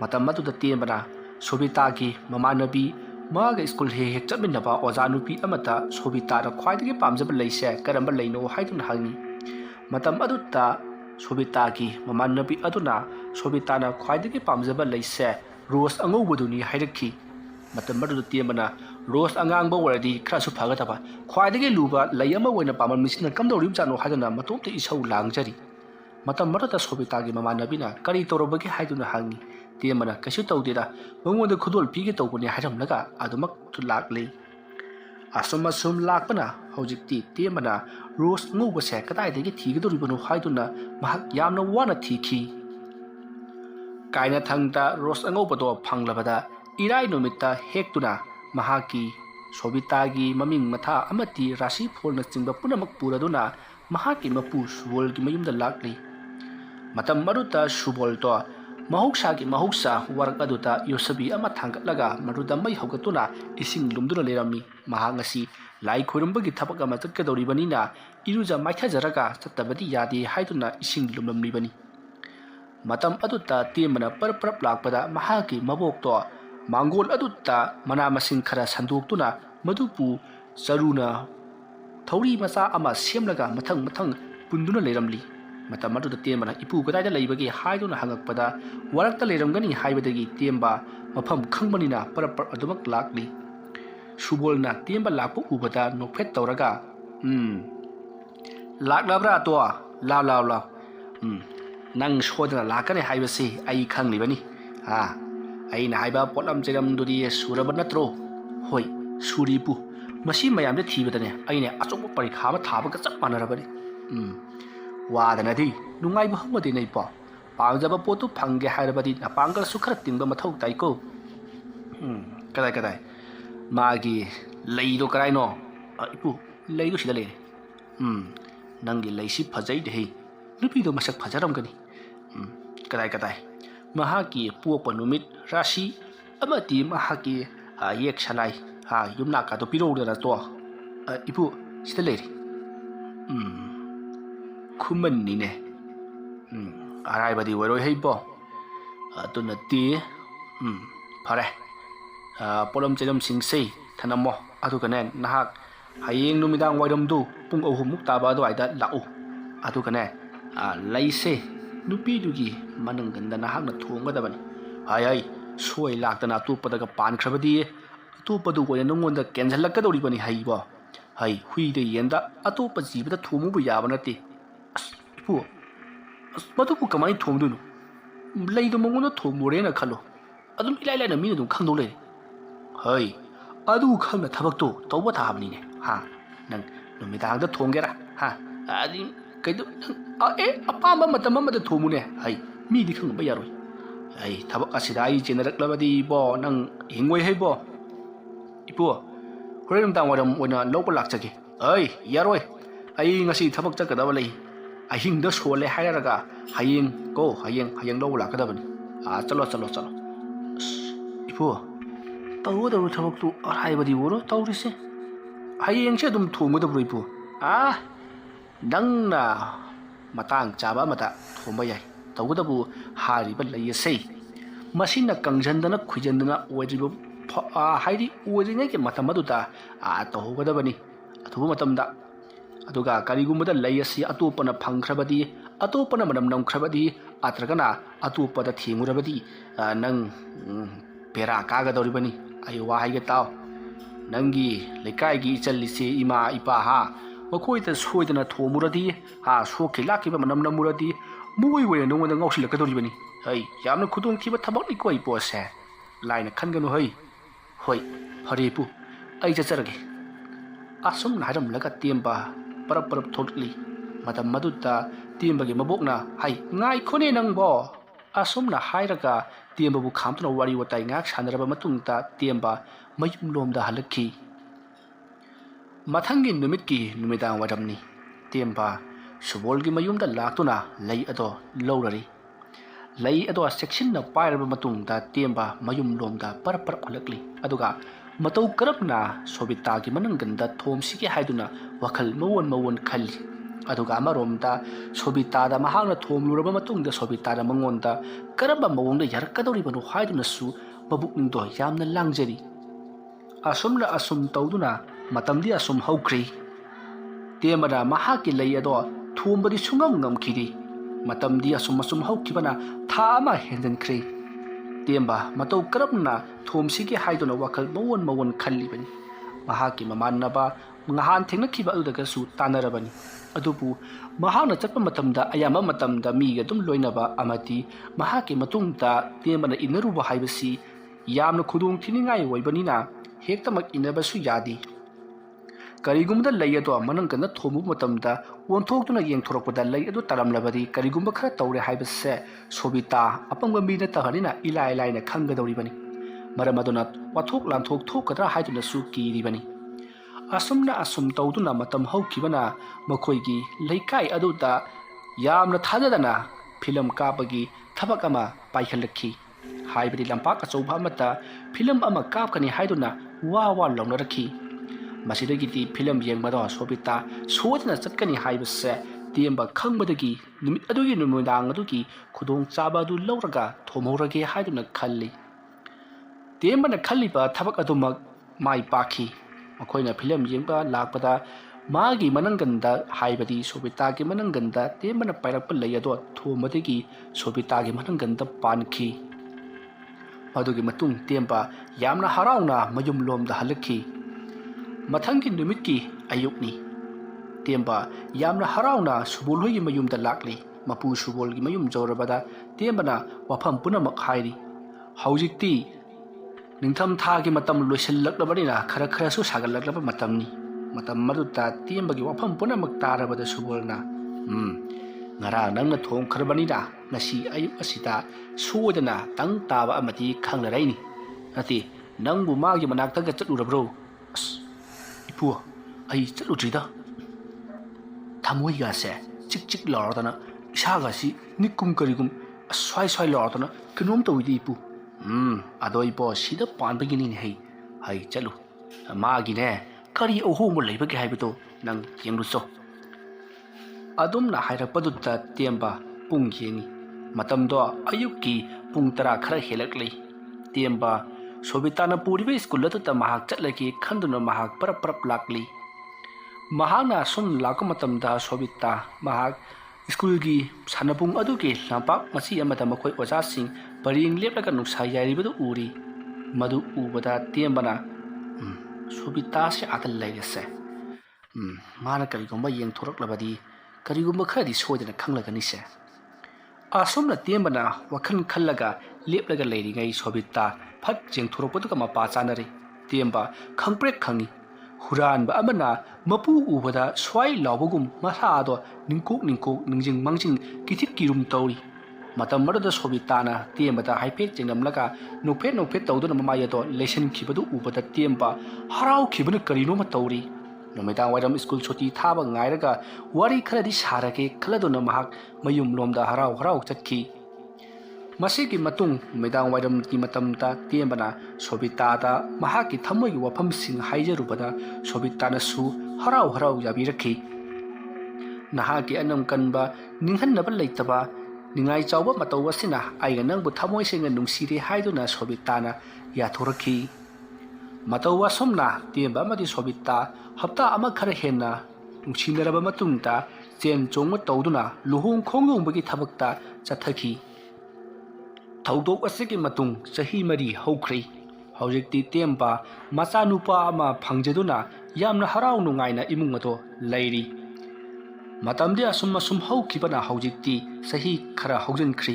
matam madu da tiemba na Sobita ki mamanabi maga school he hek chaminaba ojanupi amata Sobita da khwaidagi pamjaba leise karamba leino haidun hangi matam adutta Sobita ki mamanabi aduna Sobita na khwaidagi pamjaba leise Rose angobuduni hairakhi matam madu tiemana Rose angang ba waradi khrasu phagataba khwaidagi luba layama oina paman misina kamdori jano hadana matomte isau langjari matam madu ta Sobita ki mamanabi na kari torobagi haidun hangi tiemana kasu tawdira mongoda khudol pige tawbani haramlaga adumak tu lakle asum lakpana hojikti tiemana Rose ngoba se kadai degi thigidoribanu haiduna mahak yamna wana thikhi kaina thangta Rose ngoba do phanglabada irai numita hektuna mahaki Sobitagi maming matha amati rasi phol na chingba punamak puraduna mahaki mapu subol gi mayumda lakli matam maruta subol to mahuksa gi mahuksa warak aduta yosabi ama thangkatlaga maruda mai hogatuna ising lumduna lerami mahangasi lai khoirumba gi thapak ama chatkadori banina iruja maithajaraga chatabadi yadi haiduna ising lumlamli bani matam aduta temana parprap lakpada mahaki mabok to Manggol aduta mana masing khara sanduktuna madupu saruna thauri masa ama semlaga mathang punduna leramli matam adu temana ipu kadai leibagi haiduna hangakpada warakta leramgani haibadagi temba mafam khangbanina parapar adumak lakli subolna temba lakpu ubada nokphet tawraga laklabra to la nang shodana lakane haibase ai khanglibani ha aina haiba potlam jeram duri suraba natro hoi suripu masi mayam de thibadane aine achop parikha ba thaba ka chap manarabani wadana di nungai ba hamadi nei pa pangjaba potu phange hairabadi napangkal sukhar tingba mathau taiko kadai magi leido karai no ipu leido sida le nangi leisi phajai de nupi do masak phajaram gani kadai mahaki puakpa numit rasi amati mahaki yek sanai yumna ka to piro da to ipu sida leri khuman ni ne arai badi wero heibo to nati phare polom chelom singsei thanamo adu kane nahak hayeng numidang wairam du pung ahum muk taba do aida lau adu kane laise nupi dugi mananganda nahakna thongadabani ai soi laktana atupadaga pankhrabadi atupadu ko nongonda kenjalakadori bani haibo hai hui de yenda atopa jibada thomu bu yaba nati ipu madu bu kamai thomdunu leido mongono thomure na khalo adum ilai na mi dum khangdo le hai adu khangna thabak to tawba thabni ne ha nang numidang da thongera ha adi kaido apamba matam amada thomune hai mi di khangba yaroi ai thabak asida ai jenaraklabadi bo nang hingoi hai bo ipu horen dang waram ona lopa lakchage ai yaroi ai ngasi thabak chakadaba lei ahing da sole hairaga hayeng lopa lakadabani chalo ipu tawo thabak tu arai badi woro tawrise hayeng che dum thomudabro ipu nangna matang chaba mata thomba yai tawdabu hariba layase masina kangjandana khujandana ojibu haidi ojine ke matamaduta tawgadabani athubu matamda aduga karigumada layasi atopana phangkhrabadi atopana manam namkhrabadi atragana atopada thingurabadi nang pera kagadoribani ayo wahaiga taw nangi lekai gi chalise ima ipa ha makoita soidana thomuradi sokhe lakiba manam namuradi mui we nongonda ngausilakadoribani hai yamna khudong thiba thabak ni koi pose laina khanganu hai hoi haripu ai chacharage asum naram laga temba parap thotli matam maduta tembagi mabokna hai ngai khone nangbo asum na hairaga temba bu khamtuna wari watai ngak sanaraba matungta temba mayum lomda halakhi mathangin numitki numidang waramni temba subolgi mayumda laktuna lei ado lorari lei ado section na pairaba matungda temba mayum lomda parpar ulakli aduga matau karapna sobitagi mananganda thomsigi haiduna wakhal mawon khali aduga amaromda sobitada mahangna thomluraba matungda sobitada mangonda karamba mawonda yarkadori banu haiduna su babukningdo yamna langjari asumla asum tawduna matamdi asum haukri temada mahaki lei ado thumbadi sungam ngamkhidi matamdi asum haukibana thama henjankhri temba matau karapna thomsigi haiduna wakhal mawon khallibani mahaki mamannaba ngahan thengnakiba udaga su tanarabani adubu mahana chappa matamda ayama matamda miga dum loinaba amati mahaki matungta temana inaruba haibasi yamna khudung thiningai oibanina hektamak inabasu yadi karigumda lei ado manangana thomu matamda wonthoktuna yengthorokpada lei ado taramlabadi karigumba khara tawre haibase sobita apangba mina taharina ilai laina khangadoribani ꯃꯔꯝ ꯑꯗꯨꯅ ꯋꯥꯊꯣꯛ ꯂꯥꯟꯊꯣꯛ ꯊꯣꯛꯀꯗ꯭ꯔꯥ ꯍꯥꯏꯗꯨꯅꯁꯨ ꯀꯤꯔꯤꯕꯅꯤ꯫ ꯑꯁꯨꯝꯅ ꯑꯁꯨꯝ ꯇꯧꯗꯨꯅ ꯃꯇꯝ ꯍꯧꯈꯤꯕꯅ ꯃꯈꯣꯏꯒꯤ ꯂꯩꯀꯥꯏ ꯑꯗꯨꯗ ꯌꯥꯝꯅ ꯊꯥꯖꯗꯅ ꯐꯤꯂꯝ ꯀꯥꯞꯄꯒꯤ ꯊꯕꯛ ꯑꯃ ꯄꯥꯏꯈꯠꯂꯛꯈꯤ꯫ ꯍꯥꯏꯕꯗꯤ ꯂꯝꯄꯥꯛ ꯑꯆꯧꯕ ꯑꯃꯗ ꯐꯤꯂꯝ ꯑꯃ ꯀꯥꯞꯀꯅꯤ ꯍꯥꯏꯗꯨꯅ ꯋꯥ ꯂꯥꯎꯅꯔꯛꯈꯤ꯫ ꯃꯁꯤꯗꯒꯤꯗꯤ ꯐꯤꯂꯝ ꯌꯦꯡꯕꯗꯣ ꯁꯣꯕꯤꯇꯥ ꯁꯣꯏꯗꯅ ꯆꯠꯀꯅꯤ ꯍꯥꯏꯕꯁꯦ ꯇꯦꯝꯕ ꯈꯪꯕꯗꯒꯤ ꯅꯨꯃꯤꯠ ꯑꯗꯨꯒꯤ ꯅꯨꯃꯤꯗꯥꯡ ꯑꯗꯨꯒꯤ ꯈꯨꯗꯣꯡꯆꯥꯕ ꯑꯗꯨ ꯂꯧꯔꯒ ꯊꯣꯝꯍꯧꯔꯒꯦ ꯍꯥꯏꯗꯨꯅ ꯈꯜꯂꯤ꯫ ꯇꯦꯝꯕꯅ ꯈꯜꯂꯤꯕ ꯊꯕꯛ ꯑꯗꯨꯃꯛ ꯃꯥꯏ ꯄꯥꯛꯈꯤ꯫ ꯃꯈꯣꯏꯅ ꯐꯤꯂꯝ ꯌꯦꯡꯕ ꯂꯥꯛꯄꯗ ꯃꯥꯒꯤ ꯃꯅꯪꯒꯟꯗ ꯍꯥꯏꯕꯗꯤ ꯁꯣꯕꯤꯇꯥꯒꯤ ꯃꯅꯪꯒꯟꯗ ꯇꯦꯝꯕꯅ ꯄꯥꯏꯔꯛꯄ ꯂꯩ ꯑꯗꯣ ꯊꯣꯝꯕꯗꯒꯤ ꯁꯣꯕꯤꯇꯥꯒꯤ ꯃꯅꯪꯒꯟꯗ ꯄꯥꯟꯈꯤ꯫ ꯃꯗꯨꯒꯤ ꯃꯇꯨꯡ ꯇꯦꯝꯕ ꯌꯥꯝꯅ ꯍꯔꯥꯎꯅ ꯃꯌꯨꯝ ꯂꯣꯝꯗ ꯍꯜꯂꯛꯈꯤ꯫ ꯃꯊꯪꯒꯤ ꯅꯨꯃꯤꯠꯀꯤ ꯑꯌꯨꯛꯅꯤ꯫ ꯇꯦꯝꯕ ꯌꯥꯝꯅ ꯍꯔꯥꯎꯅ ꯁꯨꯕꯣꯜ ꯍꯣꯏꯒꯤ ꯃꯌꯨꯝꯗ ꯂꯥꯛꯂꯤ꯫ ꯃꯄꯨ ꯁꯨꯕꯣꯜꯒꯤ ꯃꯌꯨꯝ ꯌꯧꯔꯕꯗ ꯇꯦꯝꯕꯅ ꯋꯥꯐꯝ ꯄꯨꯝꯅꯃꯛ ꯍꯥꯏꯔꯤ꯫ ꯍꯧꯖꯤꯛꯇꯤ ꯅꯤꯡꯊꯝ ꯊꯥꯒꯤ ꯃꯇꯝ ꯂꯣꯏꯁꯤꯜꯂꯛꯂꯕꯅꯤꯅ ꯈꯔꯁꯨ ꯁꯥꯒꯠꯂꯛꯂꯕ ꯃꯇꯝꯅꯤ꯫ ꯃꯇꯝ ꯑꯗꯨꯗ ꯇꯦꯝꯕꯒꯤ ꯋꯥꯐꯝ ꯄꯨꯝꯅꯃꯛ ꯇꯥꯔꯕꯗ ꯁꯨꯕꯣꯜꯅ ꯉꯔꯥꯡ ꯅꯪꯅ ꯊꯣꯡꯈ꯭ꯔꯕꯅꯤꯅ ꯉꯁꯤ ꯑꯌꯨꯛ ꯑꯁꯤꯗ ꯁꯣꯏꯗꯅ ꯇꯪ ꯇꯥꯕ ꯑꯃꯗꯤ ꯈꯪꯂꯔꯩꯅꯤ꯫ ꯅꯠꯇꯦ ꯅꯪꯕꯨ ꯃꯥꯒꯤ ꯃꯅꯥꯛꯇꯒ ꯆꯠꯂꯨꯔꯕ꯭ꯔꯣ? ꯑꯁ ꯏꯄꯨ ꯑꯩ ꯆꯠꯂꯨꯗ꯭ꯔꯤꯗ꯫ ꯊꯃꯣꯏꯒꯥꯁꯦ ꯆꯤꯛ ꯆꯤꯛ ꯂꯥꯎꯔꯗꯅ ꯏꯁꯥꯒꯥꯁꯤ ꯅꯤꯛꯀꯨꯝ ꯀꯔꯤꯒꯨꯝ ꯁ꯭ꯋꯥꯏ ꯂꯥꯎꯔꯗꯅ ꯀꯩꯅꯣꯝ ꯇꯧꯏꯗꯤ ꯏꯄꯨ꯫ ꯑꯗꯣ ꯏꯄꯣ ꯁꯤꯗ ꯄꯥꯟꯕꯒꯤꯅꯤꯅꯦ ꯍꯩ ꯆꯠꯂꯨ ꯃꯥꯒꯤꯅꯦ ꯀꯔꯤ ꯑꯍꯣꯡꯕ ꯂꯩꯕꯒꯦ ꯍꯥꯏꯕꯗꯣ ꯅꯪ ꯌꯦꯡꯂꯨꯆꯣ꯫ ꯑꯗꯨꯝꯅ ꯍꯥꯏꯔꯛꯄꯗꯨꯗ ꯇꯦꯝꯕ ꯄꯨꯡ ꯌꯦꯡꯉꯤ꯫ ꯃꯇꯝꯗꯣ ꯑꯌꯨꯛꯀꯤ ꯄꯨꯡ 10 ꯈꯔ ꯍꯦꯜꯂꯛꯂꯤ꯫ ꯇꯦꯝꯕ ꯁꯣꯕꯤꯇꯥꯅ ꯄꯨꯔꯤꯕ ꯁ꯭ꯀꯨꯜ ꯑꯗꯨꯗ ꯃꯍꯥꯛ ꯆꯠꯂꯒꯦ ꯈꯟꯗꯨꯅ ꯃꯍꯥꯛ ꯄꯔꯞ ꯂꯥꯛꯂꯤ꯫ ꯃꯍꯥꯛꯅ ꯁꯨꯝ ꯂꯥꯛꯄ ꯃꯇꯝꯗ ꯁꯣꯕꯤꯇꯥ ꯃꯍꯥꯛ ꯁ꯭ꯀꯨꯜꯒꯤ ꯁꯥꯟꯅꯕꯨꯡ ꯑꯗꯨꯒꯤ ꯂꯝꯄꯥꯛ ꯃꯆꯤ ꯑꯃꯗ ꯃꯈꯣꯏ ꯑꯣꯖꯥꯁꯤꯡ ꯄꯔꯦꯡ ꯂꯦꯞꯂꯒ ꯅꯨꯡꯁꯥ ꯌꯥꯏꯔꯤꯕꯗꯨ ꯎꯔꯤ꯫ ꯃꯗꯨ ꯎꯕꯗ ꯇꯦꯝꯕꯅ ꯁꯣꯕꯤꯇꯥꯁꯦ ꯑꯥꯗ ꯂꯩꯔꯁꯦ꯫ ꯃꯥꯅ ꯀꯔꯤꯒꯨꯝꯕ ꯌꯦꯡꯊꯣꯔꯛꯂꯕꯗꯤ ꯀꯔꯤꯒꯨꯝꯕ ꯈꯔꯗꯤ ꯁꯣꯏꯗꯅ ꯈꯪꯂꯒꯅꯤꯁꯦ꯫ ꯑꯁꯨꯝꯅ ꯇꯦꯝꯕꯅ ꯋꯥꯈꯜ ꯈꯜꯂꯒ ꯂꯦꯞꯂꯒ ꯂꯩꯔꯤꯉꯩ ꯁꯣꯕꯤꯇꯥ ꯐꯠ ꯌꯦꯡꯊꯣꯔꯛꯄꯗꯨꯒ ꯃꯄꯥ ꯆꯥꯅꯔꯤ꯫ ꯇꯦꯝꯕ ꯈꯪꯄ꯭ꯔꯦꯛ ꯈꯪꯉꯤ꯫ ꯍꯨꯔꯥꯟꯕ ꯑꯃꯅ ꯃꯄꯨ ꯎꯕꯗ ꯁ꯭ꯋꯥꯏ ꯂꯥꯎꯕꯒꯨꯝ ꯃꯁꯥꯗꯣ ꯅꯤꯡꯀꯣꯛ ꯅꯤꯡꯖꯤꯡ ꯃꯥꯡꯖꯤꯡ ꯀꯤꯊꯤꯛ ꯀꯤꯔꯨꯝ ꯇꯧꯔꯤ꯫ ꯃꯇꯝ ꯑꯗꯨꯗ ꯁꯣꯕꯤꯇꯥꯅ ꯇꯦꯝꯕꯗ ꯍꯥꯏꯐꯦꯠ ꯆꯦꯡꯂꯝꯂꯒ ꯅꯣꯛꯐꯦꯠ ꯇꯧꯗꯨꯅ ꯃꯃꯥꯏ ꯑꯗꯣ ꯂꯩꯁꯤꯟꯈꯤꯕꯗꯨ ꯎꯕꯗ ꯇꯦꯝꯕ ꯍꯔꯥꯎꯈꯤꯕꯅ ꯀꯔꯤꯅꯣꯃ ꯇꯧꯔꯤ꯫ ꯅꯨꯃꯤꯗꯥꯡ ꯋꯥꯏꯔꯝ ꯁ꯭ꯀꯨꯜ ꯁꯨꯇꯤ ꯊꯥꯕ ꯉꯥꯏꯔꯒ ꯋꯥꯔꯤ ꯈꯔꯗꯤ ꯁꯥꯔꯒꯦ ꯈꯜꯂꯗꯨꯅ ꯃꯍꯥꯛ ꯃꯌꯨꯝ ꯂꯣꯝꯗ ꯍꯔꯥꯎ ꯆꯠꯈꯤ꯫ ꯃꯁꯤꯒꯤ ꯃꯇꯨꯡ ꯅꯨꯃꯤꯗꯥꯡ ꯋꯥꯏꯔꯝꯒꯤ ꯃꯇꯝꯗ ꯇꯦꯝꯕꯅ ꯁꯣꯕꯤꯇꯥꯗ ꯃꯍꯥꯛꯀꯤ ꯊꯃꯣꯏꯒꯤ ꯋꯥꯐꯝꯁꯤꯡ ꯍꯥꯏꯖꯔꯨꯕꯗ ꯁꯣꯕꯤꯇꯥꯅꯁꯨ ꯍꯔꯥꯎ ꯌꯥꯕꯤꯔꯛꯈꯤ꯫ ꯅꯍꯥꯛꯀꯤ ꯑꯅꯝ ꯀꯟꯕ ꯅꯤꯡꯍꯟꯅꯕ ꯂꯩꯇꯕ ꯅꯤꯡꯉꯥꯏ ꯆꯥꯎꯕ ꯃꯇꯧ ꯑꯁꯤꯅ ꯑꯩꯒ ꯅꯪꯕꯨ ꯊꯃꯣꯏ ꯁꯦꯡꯅ ꯅꯨꯡꯁꯤꯔꯦ ꯍꯥꯏꯗꯨꯅ ꯁꯣꯕꯤꯇꯥꯅ ꯌꯥꯊꯣꯔꯛꯈꯤ꯫ ꯃꯇꯧ ꯑꯁꯨꯝꯅ ꯇꯦꯝꯕ ꯑꯃꯗꯤ ꯁꯣꯕꯤꯇꯥ ꯍꯞꯇꯥ ꯑꯃ ꯈꯔ ꯍꯦꯟꯅ ꯅꯨꯡꯁꯤꯅꯔꯕ ꯃꯇꯨꯡꯗ ꯆꯦꯟ ꯆꯣꯡꯕ ꯇꯧꯗꯨꯅ ꯂꯨꯍꯣꯡ ꯈꯣꯡꯗꯣꯡꯕꯒꯤ ꯊꯕꯛꯇ ꯆꯠꯊꯈꯤ꯫ ꯊꯧꯗꯣꯛ ꯑꯁꯤꯒꯤ ꯃꯇꯨꯡ ꯆꯍꯤ 4 ꯍꯧꯈ꯭ꯔꯦ꯫ ꯍꯧꯖꯤꯛꯇꯤ ꯇꯦꯝꯕ ꯃꯆꯥꯅꯨꯄꯥ ꯑꯃ ꯐꯪꯖꯗꯨꯅ ꯌꯥꯝꯅ ꯍꯔꯥꯎ ꯅꯨꯡꯉꯥꯏꯅ ꯏꯃꯨꯡ ꯑꯗꯣ ꯂꯩꯔꯤ꯫ ꯃꯇꯝꯗꯤ ꯑꯁꯨꯝ ꯍꯧꯈꯤꯕꯅ ꯍꯧꯖꯤꯛꯇꯤ ꯆꯍꯤ ꯈꯔ ꯍꯧꯖꯤꯟꯈ꯭ꯔꯤ꯫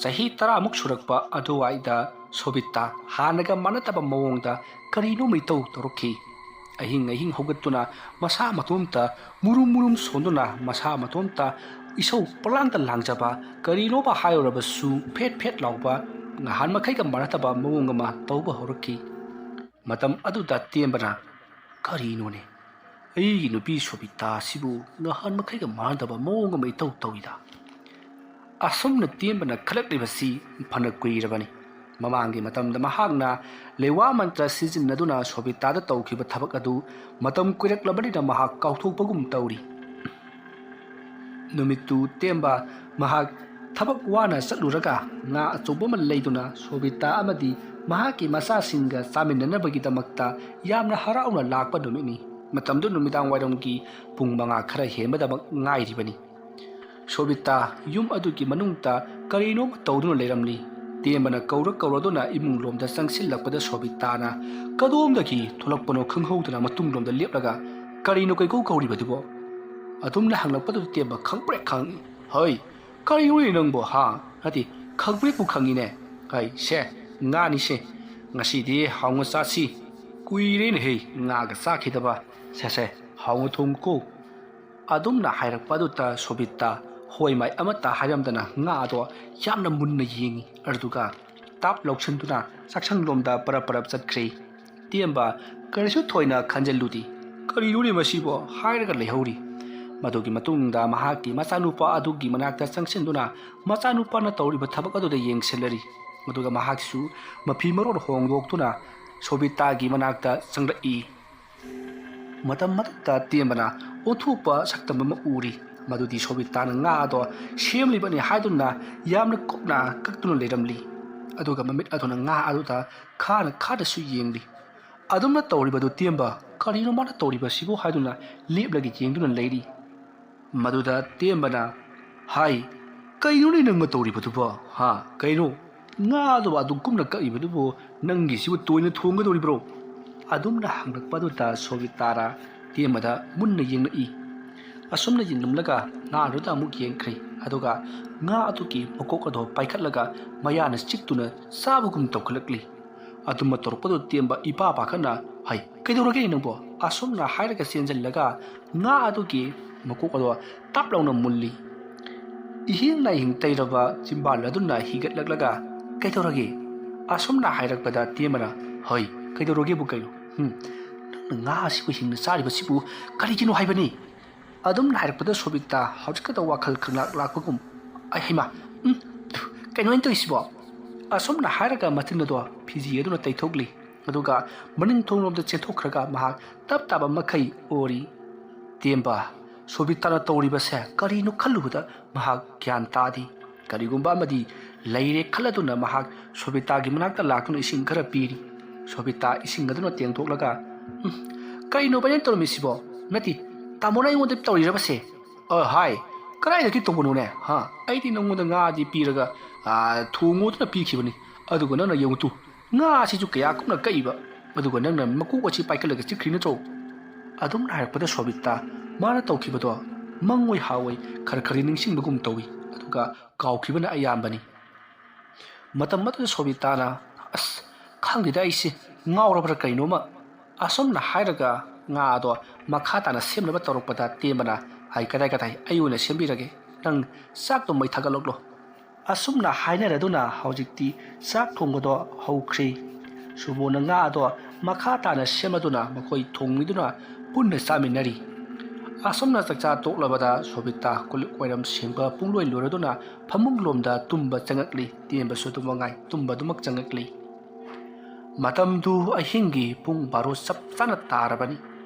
ꯆꯍꯤ 10ꯃꯨꯛ ꯁꯨꯔꯛꯄ ꯑꯗꯨꯋꯥꯏꯗ ꯁꯣꯕꯤꯇꯥ ꯍꯥꯟꯅꯒ ꯃꯥꯟꯅꯗꯕ ꯃꯑꯣꯡꯗ ꯀꯔꯤꯅꯣꯃ ꯏꯇꯧ ꯇꯧꯔꯛꯈꯤ꯫ ꯑꯍꯤꯡ ꯍꯧꯒꯠꯇꯨꯅ ꯃꯁꯥ ꯃꯇꯣꯝꯇ ꯃꯨꯔꯨꯝ ꯁꯣꯟꯗꯨꯅ ꯃꯁꯥ ꯃꯇꯣꯝꯇ ꯏꯁꯧ ꯄꯪꯂꯥꯡꯗ ꯂꯥꯡꯖꯕ ꯀꯔꯤꯅꯣꯕ ꯍꯥꯏꯔꯨꯔꯕꯁꯨ ꯐꯦꯠ ꯂꯥꯎꯕ ꯅꯍꯥꯟ ꯃꯈꯩꯒ ꯃꯥꯟꯅꯗꯕ ꯃꯑꯣꯡ ꯑꯃ ꯇꯧꯕ ꯍꯧꯔꯛꯈꯤ꯫ ꯃꯇꯝ ꯑꯗꯨꯗ ꯇꯦꯝꯕꯅ ꯀꯔꯤꯅꯣꯅꯦ ꯑꯩꯒꯤ ꯅꯨꯄꯤ ꯁꯣꯕꯤꯇꯥ ꯑꯁꯤꯕꯨ ꯅꯍꯥꯟ ꯃꯈꯩꯒ ꯃꯥꯟꯅꯗꯕ ꯃꯑꯣꯡ ꯑꯃ ꯏꯇꯧ ꯇꯧꯏꯗ꯫ ꯑꯁꯨꯝꯅ ꯇꯦꯝꯕꯅ ꯈꯜꯂꯛꯂꯤꯕꯁꯤ ꯐꯅ ꯀꯨꯏꯔꯕꯅꯤ꯫ ꯃꯃꯥꯡꯒꯤ ꯃꯇꯝꯗ ꯃꯍꯥꯛꯅ ꯂꯩꯋꯥ ꯃꯟꯇ꯭ꯔ ꯁꯤꯖꯤꯟꯅꯗꯨꯅ ꯁꯣꯕꯤꯇꯥꯗ ꯇꯧꯈꯤꯕ ꯊꯕꯛ ꯑꯗꯨ ꯃꯇꯝ ꯀꯨꯏꯔꯛꯂꯕꯅꯤꯅ ꯃꯍꯥꯛ ꯀꯥꯎꯊꯣꯛꯄꯒꯨꯝ ꯇꯧꯔꯤ꯫ ꯅꯨꯃꯤꯠꯇꯨ ꯇꯦꯝꯕ ꯃꯍꯥꯛ ꯊꯕꯛ ꯋꯥꯅ ꯆꯠꯂꯨꯔꯒ ꯉꯥ ꯑꯆꯧꯕ ꯑꯃ ꯂꯩꯗꯨꯅ ꯁꯣꯕꯤꯇꯥ ꯑꯃꯗꯤ ꯃꯍꯥꯛꯀꯤ ꯃꯆꯥꯁꯤꯡꯒ ꯆꯥꯃꯤꯟꯅꯅꯕꯒꯤꯗꯃꯛꯇ ꯌꯥꯝꯅ ꯍꯔꯥꯎꯅ ꯂꯥꯛꯄ ꯅꯨꯃꯤꯠꯅꯤ꯫ ꯃꯇꯝꯗꯨ ꯅꯨꯃꯤꯗꯥꯡ ꯋꯥꯏꯔꯝꯒꯤ ꯄꯨꯡ 5 ꯈꯔ ꯍꯦꯟꯕꯗꯃꯛ ꯉꯥꯏꯔꯤꯕꯅꯤ꯫ ꯁꯣꯕꯤꯇꯥ ꯌꯨꯝ ꯑꯗꯨꯒꯤ ꯃꯅꯨꯡꯗ ꯀꯔꯤꯅꯣꯃ ꯇꯧꯗꯨꯅ ꯂꯩꯔꯝꯂꯤ꯫ ꯇꯦꯝꯕꯅ ꯀꯧꯔꯗꯨꯅ ꯏꯃꯨꯡ ꯂꯣꯝꯗ ꯆꯪꯁꯤꯜꯂꯛꯄꯗ ꯁꯣꯕꯤꯇꯥꯅ ꯀꯗꯣꯝꯗꯒꯤ ꯊꯣꯛꯂꯛꯄꯅꯣ ꯈꯪꯍꯧꯗꯅ ꯃꯇꯨꯡꯂꯣꯝꯗ ꯂꯦꯞꯂꯒ ꯀꯔꯤꯅꯣ ꯀꯩꯀꯧ ꯀꯧꯔꯤꯕꯗꯨꯕꯣ? ꯑꯗꯨꯝꯅ ꯍꯪꯂꯛꯄꯗꯨꯗ ꯇꯦꯝꯕ ꯈꯪꯄ꯭ꯔꯦꯛ ꯈꯪꯉꯤ꯫ ꯍꯩ ꯀꯔꯤꯅꯣꯅꯦ ꯅꯪꯕꯣ ꯅꯠꯇꯦ ꯈꯪꯄ꯭ꯔꯦꯛꯄꯨ ꯈꯪꯉꯤꯅꯦ꯫ ꯁꯦ ꯉꯥꯅꯤꯁꯦ ꯉꯁꯤꯗꯤ ꯍꯥꯎꯅ ꯆꯥꯁꯤ ꯀꯨꯏꯔꯦꯅꯦ ꯉꯥꯒ ꯆꯥꯈꯤꯗꯕ ꯁꯦ ꯍꯥꯎꯅ ꯊꯣꯡꯉꯨꯀꯣ꯫ ꯑꯗꯨꯝꯅ ꯍꯥꯏꯔꯛꯄ ꯑꯗꯨꯗ ꯁꯣꯕꯤꯇꯥ ꯍꯣꯏ ꯃꯥꯏ ꯑꯃꯠꯇ ꯍꯥꯏꯔꯝꯗꯅ ꯉꯥꯗꯣ ꯌꯥꯝꯅ ꯃꯨꯟꯅ ꯌꯦꯡꯉꯤ꯫ ꯑꯗꯨꯒ ꯇꯥꯞ ꯂꯧꯁꯤꯟꯗꯨꯅ ꯆꯥꯛꯁꯪꯂꯣꯝꯗ ꯄꯔꯞ ꯄꯔꯞ ꯆꯠꯈ꯭ꯔꯦ ꯇꯦꯝꯕ ꯀꯔꯤꯁꯨ ꯊꯣꯏꯅ ꯈꯟꯖꯤꯜꯂꯨꯗꯦ ꯀꯔꯤꯅꯣꯅꯦ ꯃꯁꯤꯕꯣ ꯍꯥꯏꯔꯒ ꯂꯩꯍꯧꯔꯤ ꯃꯗꯨꯒꯤ ꯃꯇꯨꯡꯗ ꯃꯍꯥꯛꯀꯤ ꯃꯆꯥꯅꯨꯄꯥ ꯑꯗꯨꯒꯤ ꯃꯅꯥꯛꯇ ꯆꯪꯁꯤꯟꯗꯨꯅ ꯃꯆꯥꯅꯨꯄꯥꯅ ꯇꯧꯔꯤꯕ ꯊꯕꯛ ꯑꯗꯨꯗ ꯌꯦꯡꯁꯤꯜꯂꯔꯤ ꯑꯗꯨꯒ ꯃꯍꯥꯛꯁꯨ ꯃꯐꯤ ꯃꯔꯣꯟ ꯍꯣꯡꯗꯣꯛꯇꯨꯅ ꯁꯣꯕꯤꯇꯥꯒꯤ ꯃꯅꯥꯛꯇ ꯆꯪꯂꯛꯏ ꯃꯇꯝ ꯑꯗꯨꯗ ꯇꯦꯝꯕꯅ ꯑꯣꯟꯊꯣꯛꯄ ꯁꯛꯇꯝ ꯑꯃ ꯎꯔꯤ ꯃꯗꯨꯗꯤ ꯁꯣꯕꯤꯇꯥꯅ ꯉꯥ ꯑꯗꯣ ꯁꯦꯝꯂꯤꯕꯅꯤ ꯍꯥꯏꯗꯨꯅ ꯌꯥꯝꯅ ꯀꯨꯞꯅ ꯀꯛꯇꯨꯅ ꯂꯩꯔꯝꯂꯤ ꯑꯗꯨꯒ ꯃꯃꯤꯠ ꯑꯗꯨꯅ ꯉꯥ ꯑꯗꯨꯗ ꯈꯥꯗꯁꯨ ꯌꯦꯡꯂꯤ ꯑꯗꯨꯝꯅ ꯇꯧꯔꯤꯕꯗꯨ ꯇꯦꯝꯕ ꯀꯔꯤꯅꯣ ꯃꯥꯅ ꯇꯧꯔꯤꯕꯁꯤꯕꯨ ꯍꯥꯏꯗꯨꯅ ꯂꯦꯞꯂꯒ ꯌꯦꯡꯗꯨꯅ ꯂꯩꯔꯤ ꯃꯗꯨꯗ ꯇꯦꯝꯕꯅ ꯍꯥꯏ ꯀꯩꯅꯣꯅꯦ ꯅꯪꯅ ꯇꯧꯔꯤꯕꯗꯨꯕꯣ ꯍꯥ ꯀꯩꯅꯣ ꯉꯥ ꯑꯗꯨꯕꯨ ꯑꯗꯨꯝ ꯀꯨꯝꯅ ꯀꯛꯏꯕꯗꯨꯕꯨ ꯅꯪꯒꯤꯁꯤꯕꯨ ꯇꯣꯏꯅ ꯊꯣꯡꯒꯗꯧꯔꯤꯕ꯭ꯔꯣ ꯑꯗꯨꯝꯅ ꯍꯪꯂꯛꯄ ꯑꯗꯨꯗ ꯁꯣꯕꯤꯇꯥꯅ ꯇꯦꯝꯕꯗ ꯃꯨꯟꯅ ꯌꯦꯡꯂꯛꯏ ꯑꯁꯨꯝꯅ ꯌꯦꯡꯂꯝꯂꯒ ꯉꯥ ꯑꯗꯨꯗ ꯑꯃꯨꯛ ꯌꯦꯡꯈ꯭ꯔꯦ ꯑꯗꯨꯒ ꯉꯥ ꯑꯗꯨꯒꯤ ꯃꯀꯣꯛ ꯑꯗꯨ ꯄꯥꯏꯈꯠꯂꯒ ꯃꯌꯥꯅ ꯆꯤꯛꯇꯨꯅ ꯆꯥꯕꯒꯨꯝ ꯇꯧꯈꯠꯂꯛꯂꯤ ꯑꯗꯨꯝꯅ ꯇꯧꯔꯛꯄꯗꯨ ꯇꯦꯝꯕ ꯏꯄꯥ ꯄꯥꯈꯠꯅ ꯍꯥꯏ ꯀꯩꯗꯧꯔꯒꯦ ꯅꯪꯕꯣ ꯑꯁꯨꯝꯅ ꯍꯥꯏꯔꯒ ꯆꯦꯟꯁꯤꯜꯂꯒ ꯉꯥ ꯑꯗꯨꯒꯤ ꯃꯀꯣꯛ ꯑꯗꯣ ꯇꯥꯞ ꯂꯥꯎꯅ ꯃꯨꯜꯂꯤ 이행 나이행 ꯇꯩꯔꯕ ꯆꯤꯝꯕꯥꯜ ꯑꯗꯨꯅ ꯍꯤꯒꯠꯂꯛꯂꯒ ꯀꯩꯗꯧꯔꯒꯦ ꯑꯁꯨꯝꯅ ꯍꯥꯏꯔꯛꯄꯗ ꯇꯦꯝꯕꯅ ꯍꯣꯏ ꯀꯩꯗꯧꯔꯒꯦꯕꯨ ꯀꯩꯅꯣ ꯅꯪꯅ ꯉꯥ ꯑꯁꯤꯕꯨ ꯍꯤꯡꯅ ꯆꯥꯔꯤꯕꯁꯤꯕꯨ ꯀꯔꯤꯒꯤꯅꯣ ꯍꯥꯏꯕꯅꯤ ꯑꯗꯨꯝꯅ ꯍꯥꯏꯔꯛꯄꯗ ꯁꯣꯕꯤꯇꯥ ꯍꯧꯖꯤꯛꯀꯗ ꯋꯥꯈꯜ ꯈꯪꯂꯥꯛ ꯂꯥꯛꯄꯒꯨꯝ ꯑꯩ ꯍꯩꯃꯥ ꯀꯩꯅꯣ ꯇꯧꯔꯤꯁꯤꯕꯣ ꯑꯁꯨꯝꯅ ꯍꯥꯏꯔꯒ ꯃꯆꯤꯟ ꯑꯗꯣ ꯐꯤꯖꯤ ꯑꯗꯨꯅ ꯇꯩꯊꯣꯛꯂꯤ ꯑꯗꯨꯒ ꯃꯅꯤꯡ ꯊꯣꯡꯂꯣꯝꯗ ꯆꯦꯟꯊꯣꯛꯈ꯭ꯔꯒ ꯃꯍꯥꯛ ꯇꯞ ꯇꯥꯕ ꯃꯈꯩ ꯑꯣꯔꯤ ꯇꯦꯝꯕ ꯁꯣꯕꯤꯇꯥꯅ ꯇꯧꯔꯤꯕꯁꯦ ꯀꯔꯤꯅꯣ ꯈꯜꯂꯨꯕꯗ ꯃꯍꯥꯛ ꯒ꯭ꯌꯥꯟ ꯇꯥꯗꯦ ꯀꯔꯤꯒꯨꯝꯕ ꯑꯃꯗꯤ ꯂꯩꯔꯦ ꯈꯜꯂꯗꯨꯅ ꯃꯍꯥꯛ ꯁꯣꯕꯤꯇꯥꯒꯤ ꯃꯅꯥꯛꯇ ꯂꯥꯛꯇꯨꯅ ꯏꯁꯤꯡ ꯈꯔ ꯄꯤꯔꯤ ꯁꯣꯕꯤꯇꯥ ꯏꯁꯤꯡ ꯑꯗꯨꯅ ꯇꯦꯡꯊꯣꯛꯂꯒ ꯀꯔꯤꯅꯣ ꯕꯩꯅ ꯇꯧꯔꯝꯃꯤꯁꯤꯕꯣ ꯅꯠꯇꯦ ꯇꯥꯃꯣꯅ ꯑꯩꯉꯣꯟꯗ ꯇꯧꯔꯤꯔꯕꯁꯦ ꯍꯥꯏ ꯀꯗꯥꯏꯗꯒꯤ ꯇꯧꯕꯅꯣꯅꯦ ꯍꯥ ꯑꯩꯗꯤ ꯅꯪꯉꯣꯟꯗ ꯉꯥꯗꯤ ꯄꯤꯔꯒ ꯊꯣꯡꯉꯣꯗꯨꯅ ꯄꯤꯈꯤꯕꯅꯤ ꯑꯗꯨꯒ ꯅꯪꯅ ꯌꯦꯡꯉꯨꯇꯨ ꯉꯥ ꯑꯁꯤꯁꯨ ꯀꯌꯥ ꯀꯨꯞꯅ ꯀꯛꯏꯕ ꯑꯗꯨꯒ ꯅꯪꯅ ꯃꯀꯣꯛ ꯑꯁꯤ ꯄꯥꯏꯈꯠꯂꯒ ꯆꯤꯛꯈ꯭ꯔꯤ ꯅꯠꯇ꯭ꯔꯣ ꯑꯗꯨꯝꯅ ꯍꯥꯏꯔꯛꯄꯗ ꯁꯣꯕꯤꯇꯥ ꯃꯥꯅ ꯇꯧꯈꯤꯕꯗꯣ ꯃꯪꯑꯣꯏ ꯍꯥꯋꯣꯏ ꯈꯔ ꯅꯤꯡꯁꯤꯡꯕꯒꯨꯝ ꯇꯧꯏ ꯑꯗꯨꯒ ꯀꯥꯎꯈꯤꯕꯅ ꯑꯌꯥꯝꯕꯅꯤ ꯃꯇꯝ ꯑꯗꯨꯗ ꯁꯣꯕꯤꯇꯥꯅ ꯑꯁ ꯈꯪꯗꯦꯗ ꯑꯩꯁꯦ ꯉꯥꯎꯔꯕ꯭ꯔꯥ ꯀꯩꯅꯣꯃ ꯑꯁꯨꯝꯅ ꯍꯥꯏꯔꯒ ꯉꯥ ꯑꯗꯣ ꯃꯈꯥ ꯇꯥꯅ ꯁꯦꯝꯅꯕ ꯇꯧꯔꯛꯄꯗ ꯇꯦꯝꯕꯅ ꯍꯥꯏ ꯀꯗꯥꯏ ꯑꯩ ꯑꯣꯏꯅ ꯁꯦꯝꯕꯤꯔꯒꯦ ꯅꯪ ꯆꯥꯛꯇꯣ ꯃꯩ ꯊꯥꯒꯠꯂꯛꯂꯣ ꯑꯁꯨꯝꯅ ꯍꯥꯏꯅꯔꯗꯨꯅ ꯍꯧꯖꯤꯛꯇꯤ ꯆꯥꯛ ꯊꯣꯡꯕꯗꯣ ꯍꯧꯈ꯭ꯔꯦ ꯁꯨꯕꯣꯅ ꯉꯥ ꯑꯗꯣ ꯃꯈꯥ ꯇꯥꯅ ꯁꯦꯝꯂꯗꯨꯅ ꯃꯈꯣꯏ ꯊꯣꯡꯃꯤꯗꯨꯅ ꯄꯨꯟꯅ ꯆꯥꯃꯤꯟꯅꯔꯤ ꯑꯁꯨꯝꯅ ꯆꯥꯛꯆꯥ ꯇꯣꯛꯂꯕꯗ ꯁꯣꯕꯤꯇꯥ ꯀꯨꯂꯤꯛ ꯋꯥꯏꯔꯝ ꯁꯦꯡꯕ ꯄꯨꯡꯂꯣꯏ ꯂꯣꯏꯔꯗꯨꯅ ꯐꯃꯨꯡꯂꯣꯝꯗ ꯇꯨꯝꯕ ꯆꯪꯉꯛꯂꯤ ꯇꯦꯝꯕꯁꯨ ꯑꯗꯨꯃꯉꯥꯏ ꯇꯨꯝꯕꯗꯨꯃꯛ ꯆꯪꯉꯛꯂꯤ ꯃꯇꯝꯗꯨ ꯑꯍꯤꯡꯒꯤ ꯄꯨꯡ 12 ꯆꯞ ꯆꯥꯅ ꯇꯥꯔꯕꯅꯤ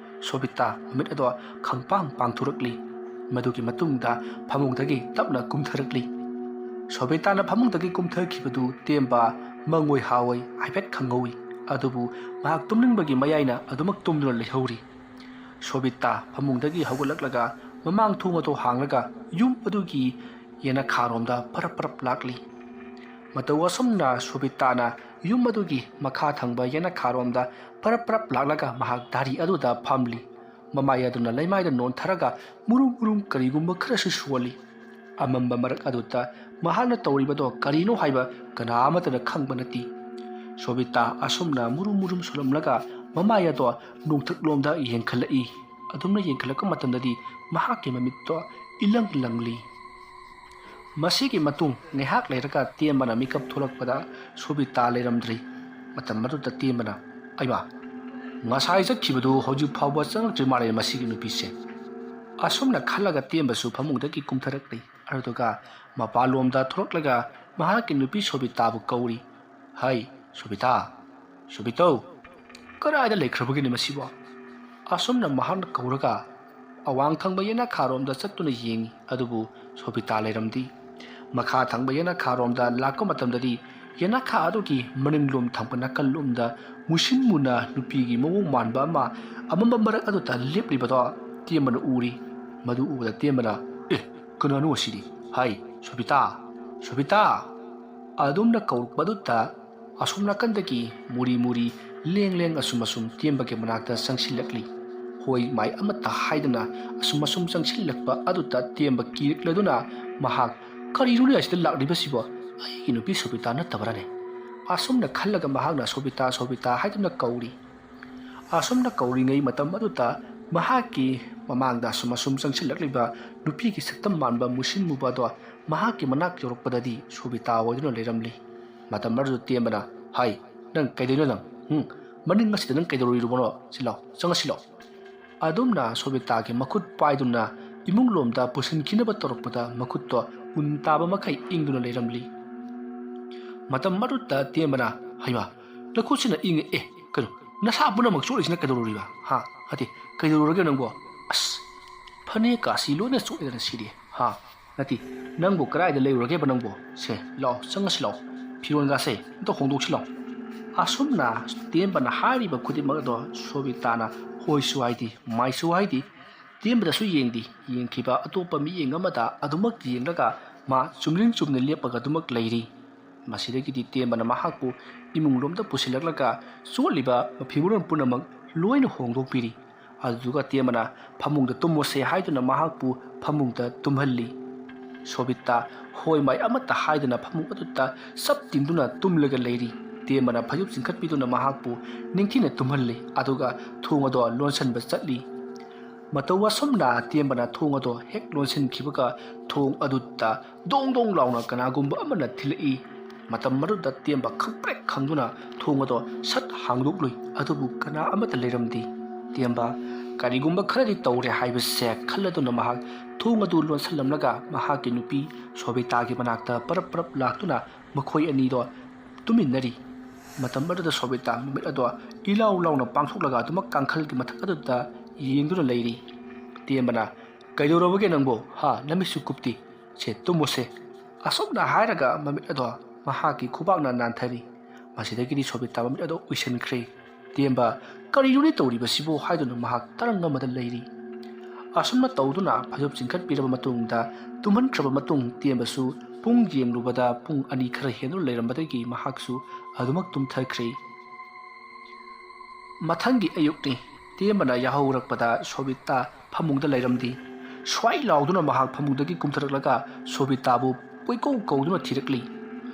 ꯁꯣꯕꯤꯇꯥ ꯃꯃꯤꯠ ꯑꯗꯣ ꯈꯪꯄꯥꯡ ꯄꯥꯡꯊꯣꯔꯛꯂꯤ ꯃꯗꯨꯒꯤ ꯃꯇꯨꯡꯗ ꯐꯃꯨꯡꯗꯒꯤ ꯇꯞꯅ ꯀꯨꯝꯊꯔꯛꯂꯤ ꯁꯣꯕꯤꯇꯥꯅ ꯐꯃꯨꯡꯗꯒꯤ ꯀꯨꯝꯊꯈꯤꯕꯗꯨ ꯇꯦꯝꯕ ꯃꯪꯑꯣꯏ ꯍꯥꯋꯣꯏ ꯍꯥꯏꯐꯦꯠ ꯈꯪꯍꯧꯏ ꯑꯗꯨꯕꯨ ꯃꯍꯥꯛ ꯇꯨꯝꯅꯤꯡꯕꯒꯤ ꯃꯌꯥꯏꯅ ꯑꯗꯨꯃꯛ ꯇꯨꯝꯗꯨꯅ ꯂꯩꯍꯧꯔꯤ ꯁꯣꯕꯤꯇꯥ ꯐꯃꯨꯡꯗꯒꯤ ꯍꯧꯒꯠꯂꯛꯂꯒ ꯃꯃꯥꯡ ꯊꯣꯡ ꯑꯗꯨ ꯍꯥꯡꯂꯒ ꯌꯨꯝ ꯑꯗꯨꯒꯤ ꯌꯦꯅꯈꯥꯔꯣꯝꯗ ꯄꯔꯞ ꯄꯔꯞ ꯂꯥꯛꯂꯤ ꯃꯇꯧ ꯑꯁꯨꯝꯅ ꯁꯣꯕꯤꯇꯥꯅ ꯌꯨꯝ ꯑꯗꯨꯒꯤ ꯃꯈꯥ ꯊꯪꯕ ꯌꯦꯅꯈꯥꯔꯣꯝꯗ ꯄꯔꯞ ꯄꯔꯞ ꯂꯥꯛꯂꯒ ꯃꯍꯥꯛ ꯗꯥꯔꯤ ꯑꯗꯨꯗ ꯐꯝꯂꯤ ꯃꯃꯥꯏ ꯑꯗꯨꯅ ꯂꯩꯃꯥꯏꯗ ꯅꯣꯟꯊꯔꯒ ꯃꯨꯔꯨꯝ ꯃꯨꯔꯨꯝ ꯀꯔꯤꯒꯨꯝꯕ ꯈꯔꯁꯨ ꯁꯣꯜꯂꯤ ꯑꯃꯝꯕ ꯃꯔꯛ ꯑꯗꯨꯗ ꯃꯍꯥꯛꯅ ꯇꯧꯔꯤꯕꯗꯣ ꯀꯔꯤꯅꯣ ꯍꯥꯏꯕ ꯀꯅꯥ ꯑꯃꯠꯇꯅ ꯈꯪꯕ ꯅꯠꯇꯦ ꯁꯣꯕꯤꯇꯥ ꯑꯁꯨꯝꯅ ꯃꯨꯔꯨꯝ ꯃꯨꯔꯨꯝ ꯁꯣꯜꯂꯝꯂꯒ ꯃꯃꯥꯏ ꯑꯗꯣ ꯅꯣꯡꯊꯛꯂꯣꯝꯗ ꯌꯦꯡꯈꯠꯂꯛꯏ ꯑꯗꯨꯝꯅ ꯌꯦꯡꯈꯠꯂꯛꯄ ꯃꯇꯝꯗꯗꯤ ꯃꯍꯥꯛꯀꯤ ꯃꯃꯤꯠꯇꯣ ꯏꯂꯪ ꯂꯪꯂꯤ ꯃꯁꯤꯒꯤ ꯃꯇꯨꯡ ꯉꯥꯏꯍꯥꯛ ꯂꯩꯔꯒ ꯇꯦꯝꯕꯅ ꯃꯤꯀꯞ ꯊꯣꯛꯂꯛꯄꯗ ꯁꯣꯕꯤꯇꯥ ꯂꯩꯔꯝꯗ꯭ꯔꯤ ꯃꯇꯝ ꯑꯗꯨꯗ ꯇꯦꯝꯕꯅ ꯑꯩꯃꯥ ꯉꯁꯥꯏ ꯆꯠꯈꯤꯕꯗꯨ ꯍꯧꯖꯤꯛ ꯐꯥꯎꯕ ꯆꯪꯉꯛꯇ꯭ꯔꯤ ꯃꯥꯜꯂꯦ ꯃꯁꯤꯒꯤ ꯅꯨꯄꯤꯁꯦ ꯑꯁꯨꯝꯅ ꯈꯜꯂꯒ ꯇꯦꯝꯕꯁꯨ ꯐꯃꯨꯡꯗꯒꯤ ꯀꯨꯝꯊꯔꯛꯂꯤ ꯑꯗꯨꯒ ꯃꯄꯥꯟꯂꯣꯝꯗ ꯊꯣꯔꯛꯂꯒ ꯃꯍꯥꯛꯀꯤ ꯅꯨꯄꯤ ꯁꯣꯕꯤꯇꯥꯕꯨ ꯀꯧꯔꯤ ꯍꯩ ꯁꯣꯕꯤꯇꯥ ꯁꯣꯕꯤꯇꯧ ꯀꯗꯥꯏꯗ ꯂꯩꯈ꯭ꯔꯕꯒꯦꯅꯦ ꯃꯁꯤꯕꯣ ꯑꯁꯨꯝꯅ ꯃꯍꯥꯛꯅ ꯀꯧꯔꯒ ꯑꯋꯥꯡ ꯊꯪꯕ ꯌꯦꯅꯈꯥꯔꯣꯝꯗ ꯆꯠꯇꯨꯅ ꯌꯦꯡꯉꯤ ꯑꯗꯨꯕꯨ ꯁꯣꯕꯤꯇꯥ ꯂꯩꯔꯝꯗꯦ ꯃꯈꯥ ꯊꯪꯕ ꯌꯦꯅꯈꯥꯔꯣꯝꯗ ꯂꯥꯛꯄ ꯃꯇꯝꯗꯗꯤ ꯌꯦꯅꯈꯥ ꯑꯗꯨꯒꯤ ꯃꯅꯤꯡꯂꯣꯝ ꯊꯪꯕ ꯅꯥꯀꯜꯂꯣꯝꯗ ꯃꯨꯁꯤꯟ ꯃꯨꯅ ꯅꯨꯄꯤꯒꯤ ꯃꯑꯣꯡ ꯃꯥꯟꯕ ꯑꯃ ꯑꯃꯝꯕ ꯃꯔꯛ ꯑꯗꯨꯗ ꯂꯦꯞꯂꯤꯕꯗꯣ ꯇꯦꯝꯕꯅ ꯎꯔꯤ ꯃꯗꯨ ꯎꯕꯗ ꯇꯦꯝꯕꯅ ꯀꯅꯥꯅꯣ ꯑꯁꯤꯗꯤ ꯍꯥꯏ ꯁꯣꯕꯤꯇꯥ ꯁꯣꯕꯤꯇꯥ ꯑꯗꯨꯝꯅ ꯀꯧꯔꯛꯄꯗꯨꯗ ꯑꯁꯣꯝ ꯅꯥꯀꯟꯗꯒꯤ ꯃꯨꯔꯤ ꯃꯨꯔꯤ ꯂꯦꯡ ꯂꯦꯡ ꯑꯁꯨꯝ ꯇꯦꯝꯕꯒꯤ ꯃꯅꯥꯛꯇ ꯆꯪꯁꯤꯜꯂꯛꯂꯤ ꯍꯣꯏ ꯃꯥꯏ ꯑꯃꯠꯇ ꯍꯥꯏꯗꯅ ꯑꯁꯨꯝ ꯆꯪꯁꯤꯜꯂꯛꯄ ꯑꯗꯨꯗ ꯇꯦꯝꯕ ꯀꯤꯔꯛꯂꯗꯨꯅ ꯃꯍꯥꯛ ꯀꯔꯤꯅꯣꯅꯦ ꯑꯁꯤꯗ ꯂꯥꯛꯂꯤꯕꯁꯤꯕꯣ ꯑꯩꯒꯤ ꯅꯨꯄꯤ ꯁꯣꯕꯤꯇꯥ ꯅꯠꯇꯕ꯭ꯔꯥꯅꯦ ꯑꯁꯨꯝꯅ ꯈꯜꯂꯒ ꯃꯍꯥꯛꯅ ꯁꯣꯕꯤꯇꯥ ꯁꯣꯕꯤꯇꯥ ꯍꯥꯏꯗꯨꯅ ꯀꯧꯔꯤ ꯑꯁꯨꯝꯅ ꯀꯧꯔꯤꯉꯩ ꯃꯇꯝ ꯑꯗꯨꯗ ꯃꯍꯥꯛꯀꯤ ꯃꯃꯥꯡꯗ ꯑꯁꯨꯝ ꯆꯪꯁꯤꯜꯂꯛꯂꯤꯕ ꯅꯨꯄꯤꯒꯤ ꯁꯛꯇꯝ ꯃꯥꯟꯕ ꯃꯨꯁꯤꯟ ꯃꯨꯕ ꯑꯗꯣ ꯃꯍꯥꯛꯀꯤ ꯃꯅꯥꯛ ꯌꯧꯔꯛꯄꯗꯗꯤ ꯁꯣꯕꯤꯇꯥ ꯑꯣꯏꯗꯨꯅ ꯂꯩꯔꯝꯂꯤ matam maru tiembana hai nang kaidino nang maning masida nang kaidoroi rubono silo sanga silo adumna sobita ge makut paiduna imung lomda pusin kinaba torokpada makut to untaba makai ingduna leiramli matam maru ta tiembana haiba lakusina inge kanu nasa buna maksuli sina kaidoroi ba ha hati kaidoroi nangbo as phane ka silo na su ida siri ha nati nangbo krai da leurage ba nangbo se law sanga silo phiron ga se to hongdok silo asumna tiembana hari ba khudi ma do sobita na hoi suaidi mai suaidi tiembada su yengdi yengkiba atopa mi yengamada adumak yengraga ma chumling chumne lepaga dumak leiri masidagi di tiembana mahakpu imunglomda pusilaklaga soliba phiburon punamak loina hongdok piri aduga tiembana phamungda tummo se haiduna mahakpu phamungda tumhalli sobita hoi mai amata haiduna phamung adutta sap tinduna tumlaga leiri tiembana phayup singkhat piduna mahakpu ningthina tumhalli aduga thungado lonsanba chatli matawa somna tiembana thungado hek lonsin khibaga thung adutta dong dong launa kanagumba amana thilai matam maruda tiemba khangprek khangduna thungado sat hangduklui adubu kana amata leramdi tiemba karigumba kharadi tawre haibase khalladuna mahak thungadu lonsalamlaga mahaki nupi sobita gi manakta parap parap laktuna makhoi ani do tuminnari matam maruda sobita mimit ado ilaw lawna pangthoklaga tumak kangkhal gi mathak adutta yengduna leiri tiembana kaidorobage nangbo ha namisu kupti che tumose asopna hairaga mamit ado mahaki khubakna nanthari masidagiri sobita mamit ado uisenkhre tiemba kariruni tawri basibo haiduna mahak taranga madal leiri asumna tawduna phajop chingkhat piraba matungda tuman traba matung tiembasu pung yenglubada pung ani khara henur leirambadagi mahaksu adumak tumthakre mathangi ayukni tiembana yahaurakpada sobita phamungda leiramdi swai lauduna mahak phamungdagi kumtharaklaga sobitabu poiko kauduna thirakli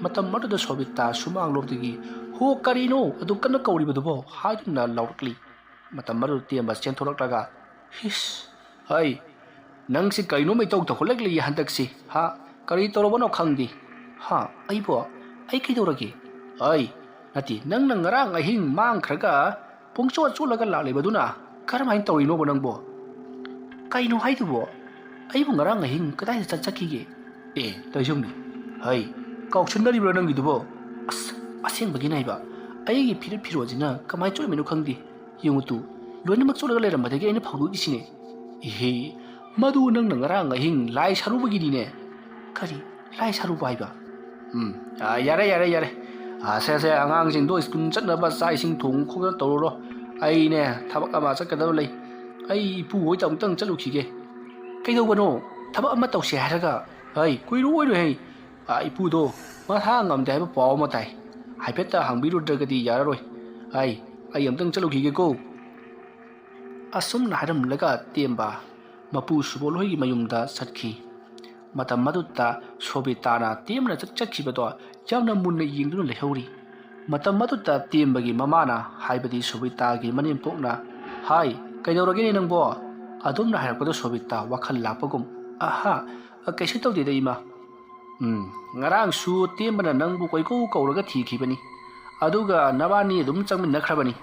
matam maduda sobita sumang lobdagi ho karino adu kana kauribadubo haiduna laurakli matam madu tiemba chentholaklaga his hai nangsi kaino mai tau tholekli handaksi ha kari torobono khangdi ha aibo ai kidoragi ai nati nang ngarang ahing mang khraga pungso chulaga lalibaduna karamain tawino bonangbo kaino haidubo aibu ngarang ahing kadai chachakige taijumni hai kaukchundari bro nangidubo aseng bagi naiba aigi phirojina kamai choi menu khangdi yungutu loinamak chulaga leirambadagi aina phawdu isine madu nang ngarang ahing lai sarubagi dine kari lai saruba haiba yare ase angang do skun chatnaba sai sing thung khogna tawro ai ne thabak ama chakadab lei ai pu hoi tang chalukhige kaidobano thabak ama tawse haraga ai kuiru oiro hei ai pu do ma tha ngamde haiba paw ma tai haipeta hangbiru dragadi yararoi ai amtang chalukhige ko asumna haram laga tiemba mapu subol hoigi mayumda satkhi matam madutta sobitana tiemna chakchakibado jamna munna yingduna lehori matam madutta tiembagi mamana haibadi sobitagi manim pokna hai kaidoragini nangbo adumna harakado sobita wakhal lapagum aha kaisi tawde deima ngarang su tiembana nangbu koiko kauraga thikibani aduga nabani dum changmin nakhrabani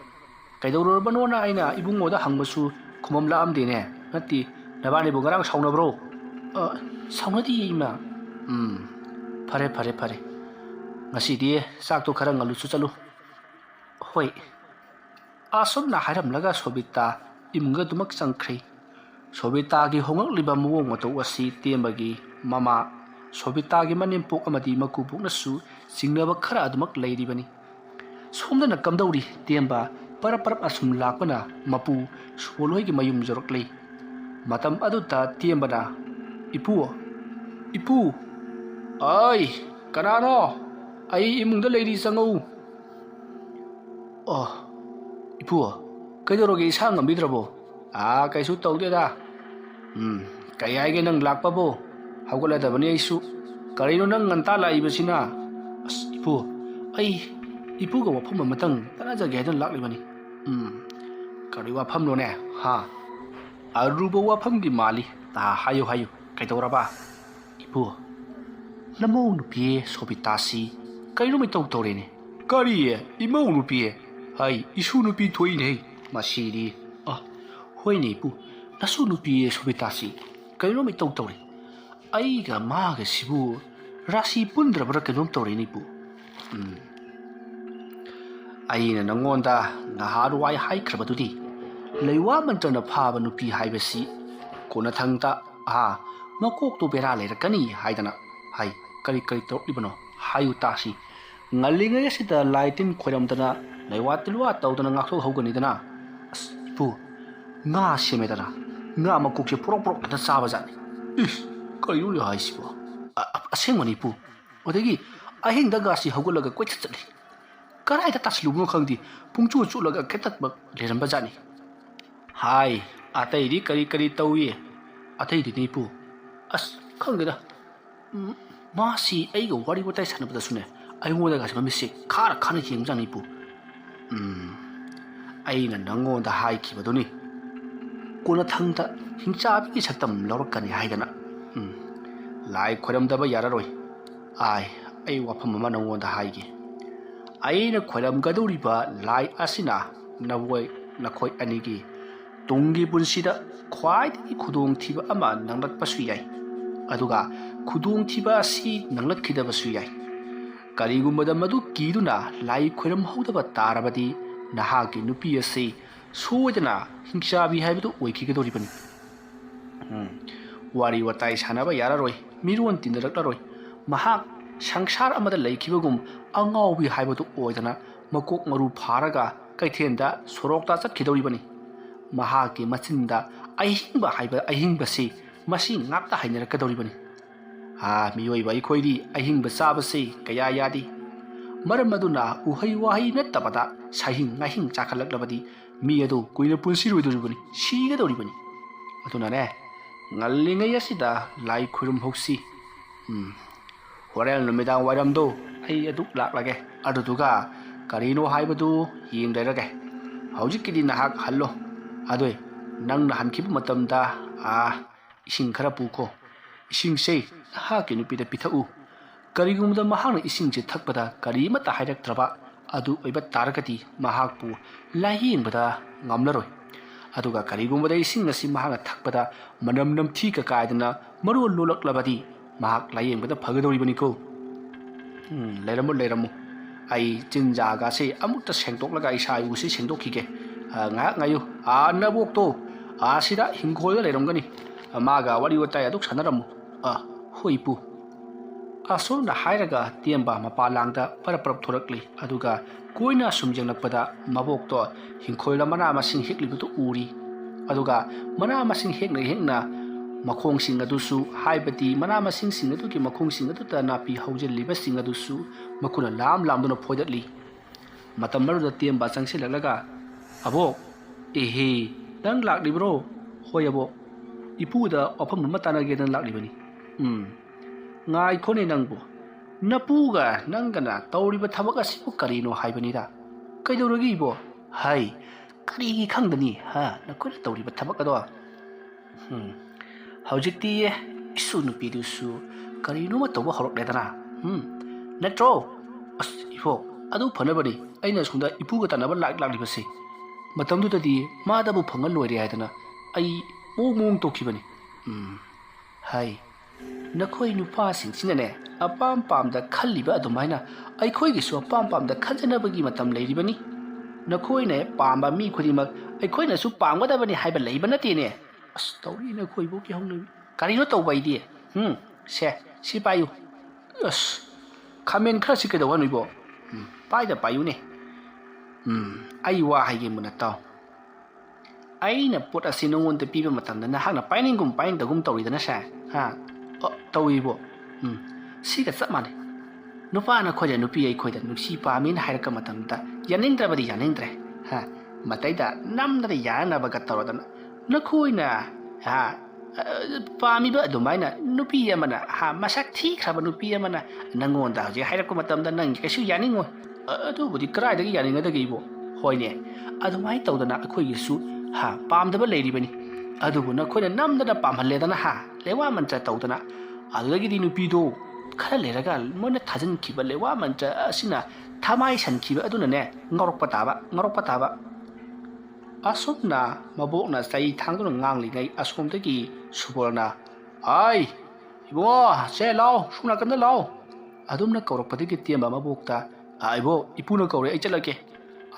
kaidorobano na aina ibungoda hangmasu khumamla amdene nati nabani bu ngarang saunabro saunadi ima pare ngasidi sakto khara ngalu chu chalu hoi asomna hairamlaga sobita imga dumak changkhri sobita gi hongak liba muwong mato wasi tiembagi mama sobita gi manim pok amadi makupuk nasu singnaba khara dumak leiribani somda na kamdauri tiemba parap asum lakpana mapu soloi gi mayum jorokli matam aduta tiembana ipu ai kanano ai imungda leiri sangau ipu kaidoroge isang ambidrabo kaisu tawdeda kayai ge nang lakpabo hawgala dabani aisu karino nang nganta laibasina ipu ai ipu ga wafam matang tanaja gedan laklibani kari wafam no ne ha arubo wafam gi mali ta hayo kaidoraba ipu namo nupi sobitasi Kayo may tawtaw rin eh. Kari imaw nupi Hay, isu nupi tuwi ni Masiri. Hoy ni po. Nasu nupi subitasi. Kayo may tawtaw rin. Ay ga maga sibu. Rasi pundra bara kanong taw rin po. Ay na nangonda nga haruay hay krabadudi. Laywaman ta na paba nupi hay basi. Kuna thangta makok to bera le rakani haidana. Hay, kari taw libano. Hayu tasi. Ngalinga sida laitin khoram dana laiwatilwa tawdana ngakso hogani dana pu nga semedana nga makuk se pro ta saba jani kayu le haisibo asengoni pu odegi ahing daga si hogulaga koi chali karai ta taslugo khangdi pungchu chulaga ketat bak leramba jani hai atai ri kari tawi atai ri ni pu khangda ma si ai go wari botai sanabda sune ai ngô daga sama misi khara khana jing jani pu ai na nango da hai ki baduni kona thangta hingcha bi saktam lawrakani haidana lai khoram da ba yararoi ai wafam ma nango da hai gi ai na khoram gaduri ba lai asina nawoi nakhoi ani gi tunggi punsida khwai di khudong thiba ama nanglat pasu yai aduga khudong thiba si nanglat khida basu yai Karigumada madu kiduna lai khoram hodaba tarabadi nahaki nupi ase soidana hingsabi haibadu oikigedori bani wari watai sanaba yararoi miruan tindaraklaroi mahak sangsar amada leikibagum angaubi haibadu oidana makok maru pharaga kaithenda sorokta chatkidori bani mahaki machinda ahingba haiba ahingba se masi ngapta hainarakadori bani miyoi bai khoidi ahing basaba se kaya yadi maram maduna uhai wahi nattabada sahing ngahing chakhalak labadi mi ado koina punsi roi doribani siga doribani aduna ne ngallinga yasida lai khurum hoksi horel numida waram do ai adu lak lage aduduga karino haibadu yeng dairage haujikidi nahak hallo adoi nang na hankhib matamda ising khara pukho ising sei nahaki nupida pithau karigumda mahang ising je thakpada karimata hairaktraba adu oiba taragati mahakpu layingbada ngamlaroi aduga karigumda ising asi mahanga thakpada manam namthi ka kaidana maru lolaklabadi mahak layingbada phagadori baniko leiramu ai chinja ga se amukta sengtoklaga isai usi sengdokhige nga ngayu nabokto sida hingkhol leiromgani maga wari watai aduk sanaramu hoipu asona hairaga tiamba mapalangda paraprap thorakli aduga koina sumjengnakpada mabokto hingkhoila mana masing heklibutu uri aduga mana masing hekna makhong sing adusu haibati mana masing sing adu ki makhong sing adu ta napi haujel liba sing adusu makuna lam duna phoidatli matam maruda tiamba changsilalaga abo ehe dang laklibro hoyabo ipuda ofam matana gedan laklibani ngai khone nangbo napuga nangana tawriba thabak asibu karino haibanida kaidorogi bo hai karigi khangdani nakoi tawriba thabak ado haujikti isu nupidusu karino ma tawba horok ledana natro ifo adu phanabani aina sunda ipuga tanaba laklibase matamdudadi madabu phangal loire haidana ai mong tokibani hai nakoi nupa singsinane apam pamda khalliba adumaina aikhoigisu apam pamda khajanabagi matam leiribani nakoi ne pamba mi khodimak aikoi na su pamgadabani haiba leiba natene tawri nakoi bo ki hongni karino tawbaidi se si payu khamen khara sikeda wanuibo paida payu ne ai wa haige munataw aina pot asinongon te piba matamda na hakna painingum paindagum tawridana sa tawibo siga samane nupa na khoja nupi ai khoida nusi pamin hairaka matamda yanindra yanindre mataida namdra yana baga tarodana nakhoina pami ba dumaina nupi yamana masak thi khaba nupi yamana nangonda je hairaka matamda nang kesu yaningo adu budi krai dagi yaninga dagi bo hoine adumai tawdana akhoi gisu pamdaba leiribani adubu nakhoina namdana pamhalledana lewa mantra tawdana adugidi nupido खरा लेरगा मोने थाजन खिबा लेवा मंत्र असिना थामाई सन खिबा अदुनने ngorok pataba asomna mabokna sai thangduna nganglingay asomdagi subolna ai ibo se lao suna kan lao adumna kaurakpadagi tiamba mabokta aibo ipuna kaure ai chalake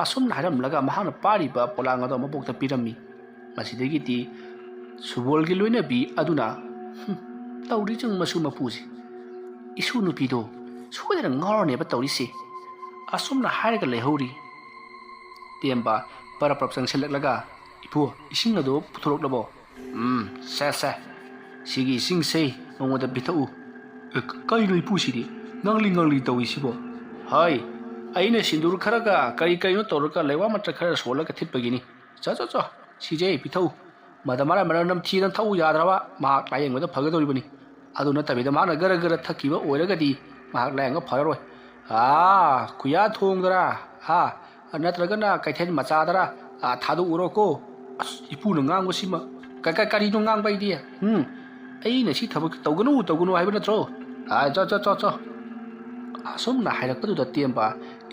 asomna haramlaga mahana pariba polanga do mabokta pirami masidagi ti subolgi loina bi aduna tauri jung masu mapuji isu nupido sukodana ngorone ba tauri se asomna haraga lehori tiamba para propsang selak ipu ising ado puthorok labo sa sigi ising sei nongoda bitau kai no ipu sidi ngangli tawi sibo hai aina sindur kharaga kai no torka lewa matra khara sola ka thipagini cha sije bitau madamara maranam thinan thau yadrawa ma layeng wada phagadori bani aduna tabida mana gara thakiba oiragadi ma layeng phararoi kuya thongdara natragana kaithen machadara thadu uroko ipuna ngangosima kari no ngang bai dia ai na si thabak tawganu haiba natro cha asomna hairakpadu da tiamba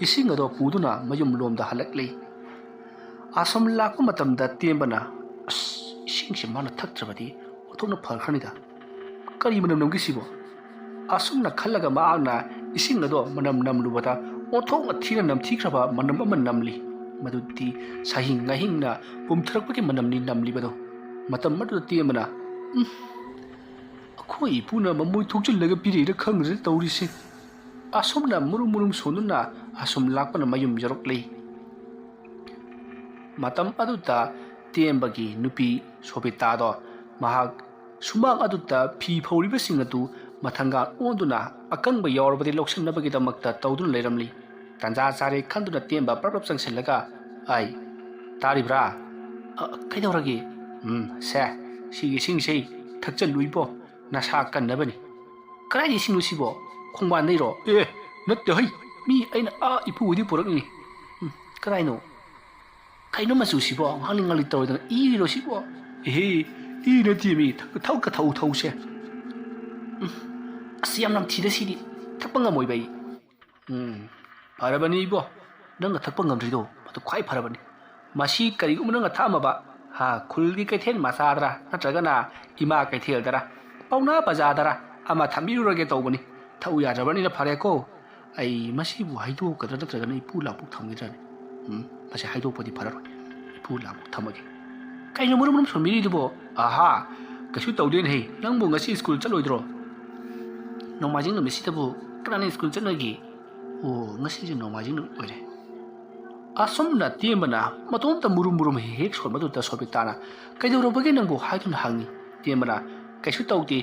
ising ado puduna mayum lomda halakle asom lakpa matamda tiambana ising se mana thaktrabadi othona pharkhanida kari manam namgi sibo asomna khallaga maagna ising ado manam namlubata othong athina namthikraba manam ama namli madudi sahingna pumthrakpaki manamni namlibado matam madu tiamana akhoi puna mamoi thokchillaga pirira khangre tawrisi asomna murum sonuna asom lakpana mayum jarokle matam aduta tiambagi nupi sobita do mahak sumang aduta phi phoriba singatu mathanga onduna akangba yawrabadi loksanabagi damakta tawdun leiramli tanja sare khanduna tiamba prapap sangsilaga ai taribra kaidoragi sa sigi singsei thakchal luibo nasa kannabani karai singlu sibo khongban nei ro natte hai mi aina ipu udi purakni karai no kaino masu sibo halingali tawdana iro sibo i na timi thau se asiam nam thida sidi thakpanga moi bai parabani bo nang thakpangam rido matu khwai parabani masi kari umnang thamaba khulgi kaithen masadra natragana ima kaithel dara pauna bazadara ama thambiurage tawbani thau ya jabani na phare ko ai masi bu haido kadra natragana ipu lapuk thamgidrani masi haido podi phararoi ipu lapuk thamagi kaino murum somiri dubo kasu tawden he nangbu ngasi school chaloidro nomajing no misitabu krani school chanagi ngasi je nomajing no oire asomna tiembana matom ta murum hek sol madu ta sobitana kaidoro bage nangbu haidun hangi tiembana kasu tawti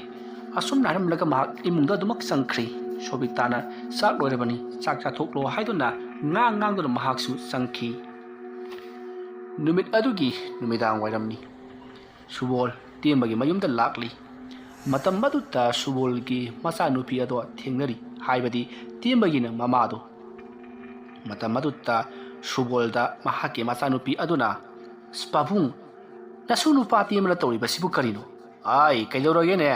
asomna ram laga ma imungda dumak sangkhri sobitana sak loirebani sak cha thoklo haiduna ngang do mahaksu sangki numit adugi numidang wairamni subol tiembagi mayumda lakli matam maduta subolgi masa nupi ado thengnari haibadi tiembagi na mamado matam maduta subolda mahake masa nupi aduna spabung nasunu pati mala tori basibu karino ai kaidoroge ne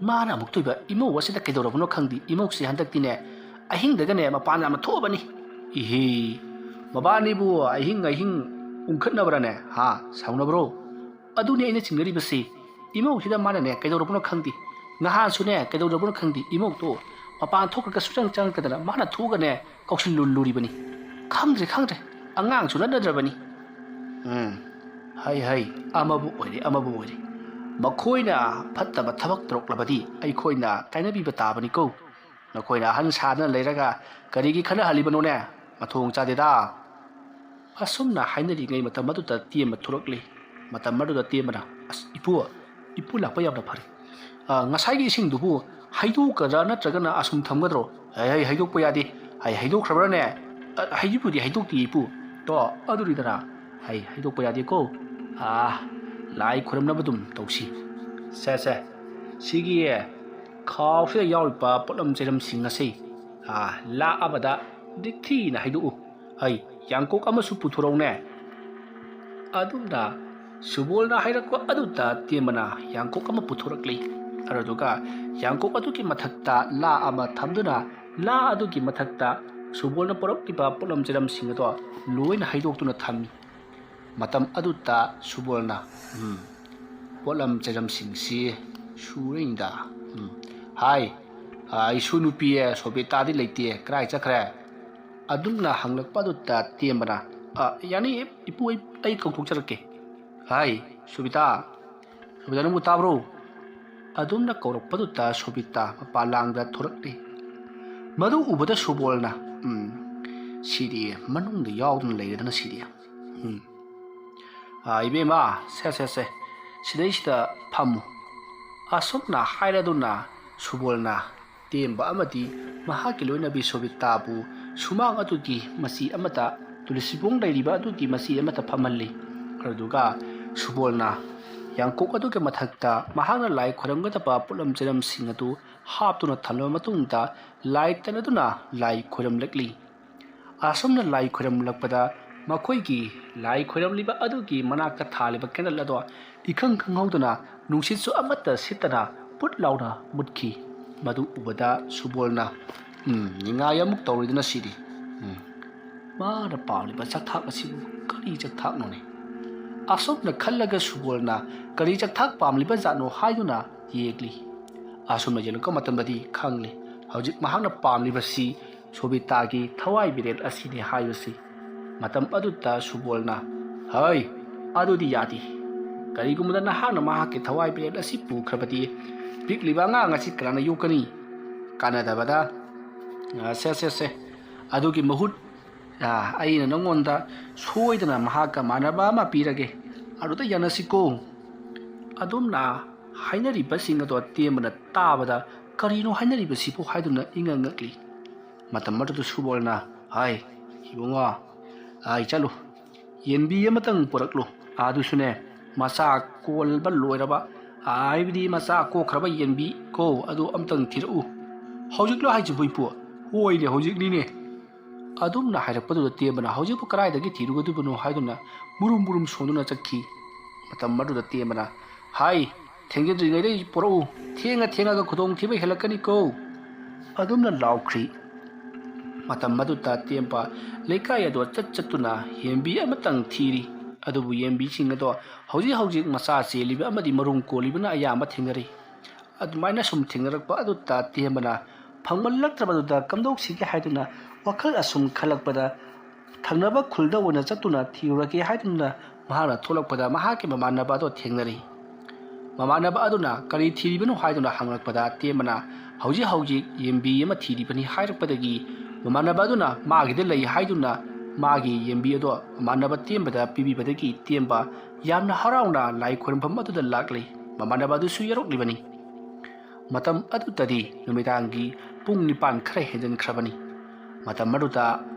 mana muktoiba imo wasida kaidorobuno khangdi imoksi handakti ne ahing daga ne mapana ma thobani mabani bu ahing ungkhatnabra ne saunabro adune ine chingnari basi imok sida mana ne kaidorobuno khangdi ngaha sune kaidorobuno khangdi imok to mapan thokka sutang kadana mana thoga ne kauksin luri bani khangre angang suna nadrabani hai amabu oire makhoina phattaba thabak troklabadi ai khoina kainabi batabani ko nakhoina han sana leiraga karigi khana halibano ne mathong chadeda asumna hainari ngai matamadu ta tiam thurokli matamadu da tiamana ipu lakpa yamna phari ngasai gi sing dubu haidu kadra natragana asum thamgadro haidok pa yadi haidok khrabra ne haidipudi haidok ti ipu to aduri dara haidok pa yadi ko lai khuramna badum tausi sa sigi khaw se yawpa polam jeram singa sei la abada dikthi na haidu yangkok amasu puthurong ne adumda subol na hairakwa aduta tiemana yangkok ama puthurakli ꯑꯗꯨꯒ ꯌꯥꯡꯀꯣꯛ ꯑꯗꯨꯒꯤ ꯃꯊꯛꯇ ꯂꯥ ꯑꯃ ꯊꯝꯗꯨꯅ ꯂꯥ ꯑꯗꯨꯒꯤ ꯃꯊꯛꯇ ꯁꯨꯕꯣꯜꯅ ꯄꯨꯔꯛꯂꯤꯕ ꯄꯣꯠꯂꯝ ꯆꯩꯔꯝꯁꯤꯡ ꯑꯗꯣ ꯂꯣꯏꯅ ꯍꯩꯗꯣꯛꯇꯨꯅ ꯊꯝꯃꯤ ꯃꯇꯝ ꯑꯗꯨꯗ ꯁꯨꯕꯣꯜꯅ ꯄꯣꯠꯂꯝ ꯆꯩꯔꯝꯁꯤꯡꯁꯤ ꯁꯨꯔꯩꯗ ꯍꯥꯏ ꯑꯩꯁꯨ ꯅꯨꯄꯤ ꯁꯣꯕꯤꯇꯥꯗꯤ ꯂꯩꯇꯦ ꯀꯔꯥꯏ ꯆꯠꯈ꯭ꯔꯦ ꯑꯗꯨꯝꯅ ꯍꯪꯂꯛꯄ ꯑꯗꯨꯗ ꯇꯦꯝꯕꯅ ꯌꯥꯅꯤ ꯏꯄꯨ ꯑꯩ ꯀꯧꯊꯣꯛꯆꯔꯛꯀꯦ ꯍꯥꯏ ꯁꯣꯕꯤꯇꯥ ꯅꯪꯕꯨ ꯇꯥꯕ꯭ꯔꯣ ꯑꯗꯨꯝꯅ ꯀꯧꯔꯛꯄꯗꯨꯗ ꯁꯣꯕꯤꯇꯥ ꯃꯄꯥꯟꯂꯥꯡꯗ ꯊꯣꯔꯛꯂꯤ ꯃꯗꯨ ꯎꯕꯗ ꯁꯨꯕꯣꯜꯅ ꯁꯤꯗꯤ ꯃꯅꯨꯡꯗ ꯌꯥꯎꯗꯨꯅ ꯂꯩꯔꯗꯅ ꯁꯤꯗꯤ ꯏꯕꯦꯝꯃ ꯁꯦ ꯁꯤꯗꯩꯁꯤꯗ ꯐꯝꯃꯨ ꯑꯁꯨꯝꯅ ꯍꯥꯏꯔꯗꯨꯅ ꯁꯨꯕꯣꯜꯅ ꯇꯦꯝꯕ ꯑꯃꯗꯤ ꯃꯍꯥꯛꯀꯤ ꯂꯣꯏꯅꯕꯤ ꯁꯣꯕꯤꯇꯥꯕꯨ ꯁꯨꯃꯥꯡ ꯑꯗꯨꯒꯤ ꯃꯆꯤ ꯑꯃꯗ ꯇꯨꯂꯁꯤꯕꯣꯡ ꯂꯩꯔꯤꯕ ꯑꯗꯨꯒꯤ ꯃꯆꯤ ꯑꯃꯗ ꯐꯝꯍꯜꯂꯤ ꯑꯗꯨꯒ ꯁꯨꯕꯣꯜꯅ ꯌꯥꯡꯀꯣꯛ ꯑꯗꯨꯒꯤ ꯃꯊꯛꯇ ꯃꯍꯥꯛꯅ ꯂꯥꯏ ꯈꯣꯏꯔꯝꯒꯗꯕ ꯄꯣꯠꯂꯝ ꯆꯩꯔꯝꯁꯤꯡ ꯑꯗꯨ ꯍꯥꯞꯇꯨꯅ ꯊꯝꯂꯕ ꯃꯇꯨꯡꯗ ꯂꯥꯏ ꯇꯅꯗꯨꯅ ꯂꯥꯏ ꯈꯣꯏꯔꯝꯂꯛꯂꯤ ꯑꯁꯨꯝꯅ ꯂꯥꯏ ꯈꯣꯏꯔꯝꯂꯛꯄꯗ ꯃꯈꯣꯏꯒꯤ ꯂꯥꯏ ꯈꯣꯏꯔꯝꯂꯤꯕ ꯑꯗꯨꯒꯤ ꯃꯅꯥꯛꯇ ꯊꯥꯜꯂꯤꯕ ꯀꯦꯟꯗꯜ ꯑꯗꯣ ꯏꯈꯪ ꯈꯪꯍꯧꯗꯅ ꯅꯨꯡꯁꯤꯠꯁꯨ ꯑꯃꯠꯇ ꯁꯤꯠꯇꯅ ꯄꯨꯠ ꯂꯥꯎꯅ ꯃꯨꯠꯈꯤ ꯃꯗꯨ ꯎꯕꯗ ꯁꯨꯕꯣꯜꯅ ꯅꯤꯡꯉꯥꯏ ꯑꯃꯨꯛ ꯇꯧꯔꯤꯗꯅ ꯁꯤꯗꯤ ꯃꯥꯅ ꯄꯥꯝꯂꯤꯕ ꯆꯥꯛꯊꯥꯛ ꯑꯁꯤꯕꯨ ꯀꯔꯤ ꯆꯥꯛꯊꯥꯛꯅꯣꯅꯦ ꯑꯁꯨꯝꯅ ꯈꯜꯂꯒ ꯁꯨꯕꯣꯜꯅ ꯀꯔꯤ ꯆꯥꯛꯊꯥꯛ ꯄꯥꯝꯂꯤꯕ ꯖꯥꯠꯅꯣ ꯍꯥꯏꯗꯨꯅ ꯌꯦꯡꯂꯤ ꯑꯁꯨꯝꯅ ꯌꯦꯡꯂꯛꯄ ꯃꯇꯝꯗꯗꯤ ꯈꯪꯂꯤ ꯍꯧꯖꯤꯛ ꯃꯍꯥꯛꯅ ꯄꯥꯝꯂꯤꯕꯁꯤ ꯁꯣꯕꯤꯇꯥꯒꯤ ꯊꯋꯥꯏ ꯕꯤꯔꯦꯜ ꯑꯁꯤꯅꯤ ꯍꯥꯏꯕꯁꯤ ꯃꯇꯝ ꯑꯗꯨꯗ ꯁꯨꯕꯣꯜꯅ ꯍꯩ ꯑꯗꯨꯗꯤ ꯌꯥꯗꯦ ꯀꯔꯤꯒꯨꯝꯕꯗ ꯅꯍꯥꯛꯅ ꯃꯍꯥꯛꯀꯤ ꯊꯋꯥꯏ ꯕꯤꯔꯦꯜ ꯑꯁꯤ ꯄꯨꯈ꯭ꯔꯕꯗꯤ ꯄꯤꯛꯂꯤꯕ ꯑꯉꯥꯡ ꯑꯁꯤ ꯀꯅꯥꯅ ꯌꯣꯛꯀꯅꯤ ꯀꯥꯟꯅꯗꯕꯗ ꯁꯦ ꯑꯗꯨꯒꯤ ꯃꯍꯨꯠ ꯑꯩꯅ ꯅꯉꯣꯟꯗ ꯁꯣꯏꯗꯅ ꯃꯍꯥꯛꯀ ꯃꯥꯟꯅꯕ ꯑꯃ ꯄꯤꯔꯒꯦ ꯑꯗꯨꯗ ꯌꯥꯅꯁꯤꯀꯣ ꯑꯗꯨꯝꯅ ꯍꯥꯏꯅꯔꯤꯕꯁꯤꯡ ꯑꯗꯣ ꯇꯦꯝꯕꯅ ꯇꯥꯕꯗ ꯀꯔꯤꯅꯣ ꯍꯥꯏꯅꯔꯤꯕꯁꯤꯕꯨ ꯍꯥꯏꯗꯨꯅ ꯉꯛꯂꯤ ꯃꯇꯝ ꯑꯗꯨꯗ ꯁꯨꯕꯣꯜꯅ ꯍꯥꯏ ꯏꯕꯨꯡꯉꯣ ꯆꯠꯂꯨ ꯌꯦꯟꯕꯤ ꯑꯃꯇꯪ ꯄꯨꯔꯛꯂꯨ ꯑꯗꯨꯁꯨꯅꯦ ꯃꯆꯥ ꯀꯣꯜꯕ ꯂꯣꯏꯔꯕ ꯍꯥꯏꯕꯗꯤ ꯃꯆꯥ ꯀꯣꯛꯈ꯭ꯔꯕ ꯌꯦꯟꯕꯤ ꯀꯣ ꯑꯗꯨ ꯑꯃꯇꯪ ꯊꯤꯔꯛꯎ ꯍꯧꯖꯤꯛꯂꯣ ꯍꯥꯏꯁꯤꯕꯨ ꯏꯄꯨ ꯍꯣꯏꯅꯦ ꯍꯧꯖꯤꯛꯅꯤꯅꯦ ꯑꯗꯨꯝꯅ ꯍꯥꯏꯔꯛꯄꯗꯨꯗ ꯇꯦꯝꯕꯅ ꯍꯧꯖꯤꯛꯄꯨ ꯀꯗꯥꯏꯗꯒꯤ ꯊꯤꯔꯨꯒꯗꯕꯅꯣ ꯍꯥꯏꯗꯨꯅ ꯃꯨꯔꯨꯝ ꯁꯣꯟꯗꯨꯅ ꯆꯠꯈꯤ ꯃꯇꯝ ꯑꯗꯨꯗ ꯇꯦꯝꯕꯅ ꯍꯥꯏ ꯊꯦꯡꯖꯗ꯭ꯔꯤꯉꯩꯗ ꯄꯨꯔꯛꯎ ꯊꯦꯡꯉꯒ ꯈꯨꯗꯣꯡꯊꯤꯕ ꯍꯦꯜꯂꯛꯀꯅꯤꯀꯣ ꯑꯗꯨꯝꯅ ꯂꯥꯎꯈ꯭ꯔꯤ ꯃꯇꯝ ꯑꯗꯨꯗ ꯇꯦꯝꯕ ꯂꯩꯀꯥꯏ ꯑꯗꯣ ꯆꯠꯇꯨꯅ ꯌꯦꯟꯕꯤ ꯑꯃꯇꯪ ꯊꯤꯔꯤ ꯑꯗꯨꯕꯨ ꯌꯦꯟꯕꯤꯁꯤꯡ ꯑꯗꯣ ꯍꯧꯖꯤꯛ ꯃꯆꯥ ꯆꯦꯜꯂꯤꯕ ꯑꯃꯗꯤ ꯃꯔꯨꯝ ꯀꯣꯜꯂꯤꯕꯅ ꯑꯌꯥꯝꯕ ꯊꯦꯡꯅꯔꯤ ꯑꯗꯨꯃꯥꯏꯅ ꯁꯨꯝ ꯊꯦꯡꯅꯔꯛꯄ ꯑꯗꯨꯗ ꯇꯦꯝꯕꯅ ꯐꯪꯃꯜꯂꯛꯇ꯭ꯔꯕꯗꯨꯗ ꯀꯝꯗꯧꯁꯤꯒꯦ ꯍꯥꯏꯗꯨꯅ ꯋꯥꯈꯜ ꯑꯁꯨꯝ ꯈꯜꯂꯛꯄꯗ ꯊꯪꯅꯕ ꯈꯨꯜꯗ ꯑꯣꯏꯅ ꯆꯠꯇꯨꯅ ꯊꯤꯔꯨꯔꯒꯦ ꯍꯥꯏꯗꯨꯅ ꯃꯍꯥꯛꯅ ꯊꯣꯛꯂꯛꯄꯗ ꯃꯍꯥꯛꯀꯤ ꯃꯃꯥꯟꯅꯕ ꯑꯗꯣ ꯊꯦꯡꯅꯔꯤ ꯃꯃꯥꯟꯅꯕ ꯑꯗꯨꯅ ꯀꯔꯤ ꯊꯤꯔꯤꯕꯅꯣ ꯍꯥꯏꯗꯨꯅ ꯍꯪꯂꯛꯄꯗ ꯇꯦꯝꯕꯅ ꯍꯧꯖꯤꯛ ꯌꯦꯟꯕꯤ ꯑꯃ ꯊꯤꯔꯤꯕꯅꯤ ꯍꯥꯏꯔꯛꯄꯗꯒꯤ ꯃꯃꯥꯟꯅꯕ ꯑꯗꯨꯅ ꯃꯥꯒꯤꯗ ꯂꯩ ꯍꯥꯏꯗꯨꯅ ꯃꯥꯒꯤ ꯌꯦꯟꯕꯤ ꯑꯗꯣ ꯃꯃꯥꯟꯅꯕ ꯇꯦꯝꯕꯗ ꯄꯤꯕꯤꯕꯗꯒꯤ ꯇꯦꯝꯕ ꯌꯥꯝꯅ ꯍꯔꯥꯎꯅ ꯂꯥꯏ ꯈꯣꯏꯔꯝꯐꯝ ꯑꯗꯨꯗ ꯂꯥꯛꯂꯤ ꯃꯃꯥꯟꯅꯕ ꯑꯗꯨꯁꯨ ꯌꯥꯎꯔꯛꯂꯤꯕꯅꯤ ꯃꯇꯝ ꯑꯗꯨꯗꯗꯤ ꯅꯨꯃꯤꯗꯥꯡꯒꯤ ꯄꯨꯡ 9 ꯈꯔ ꯍꯦꯟꯖꯤꯟꯈ꯭ꯔꯕꯅꯤ ꯃꯇꯝ ꯑꯗꯨꯗ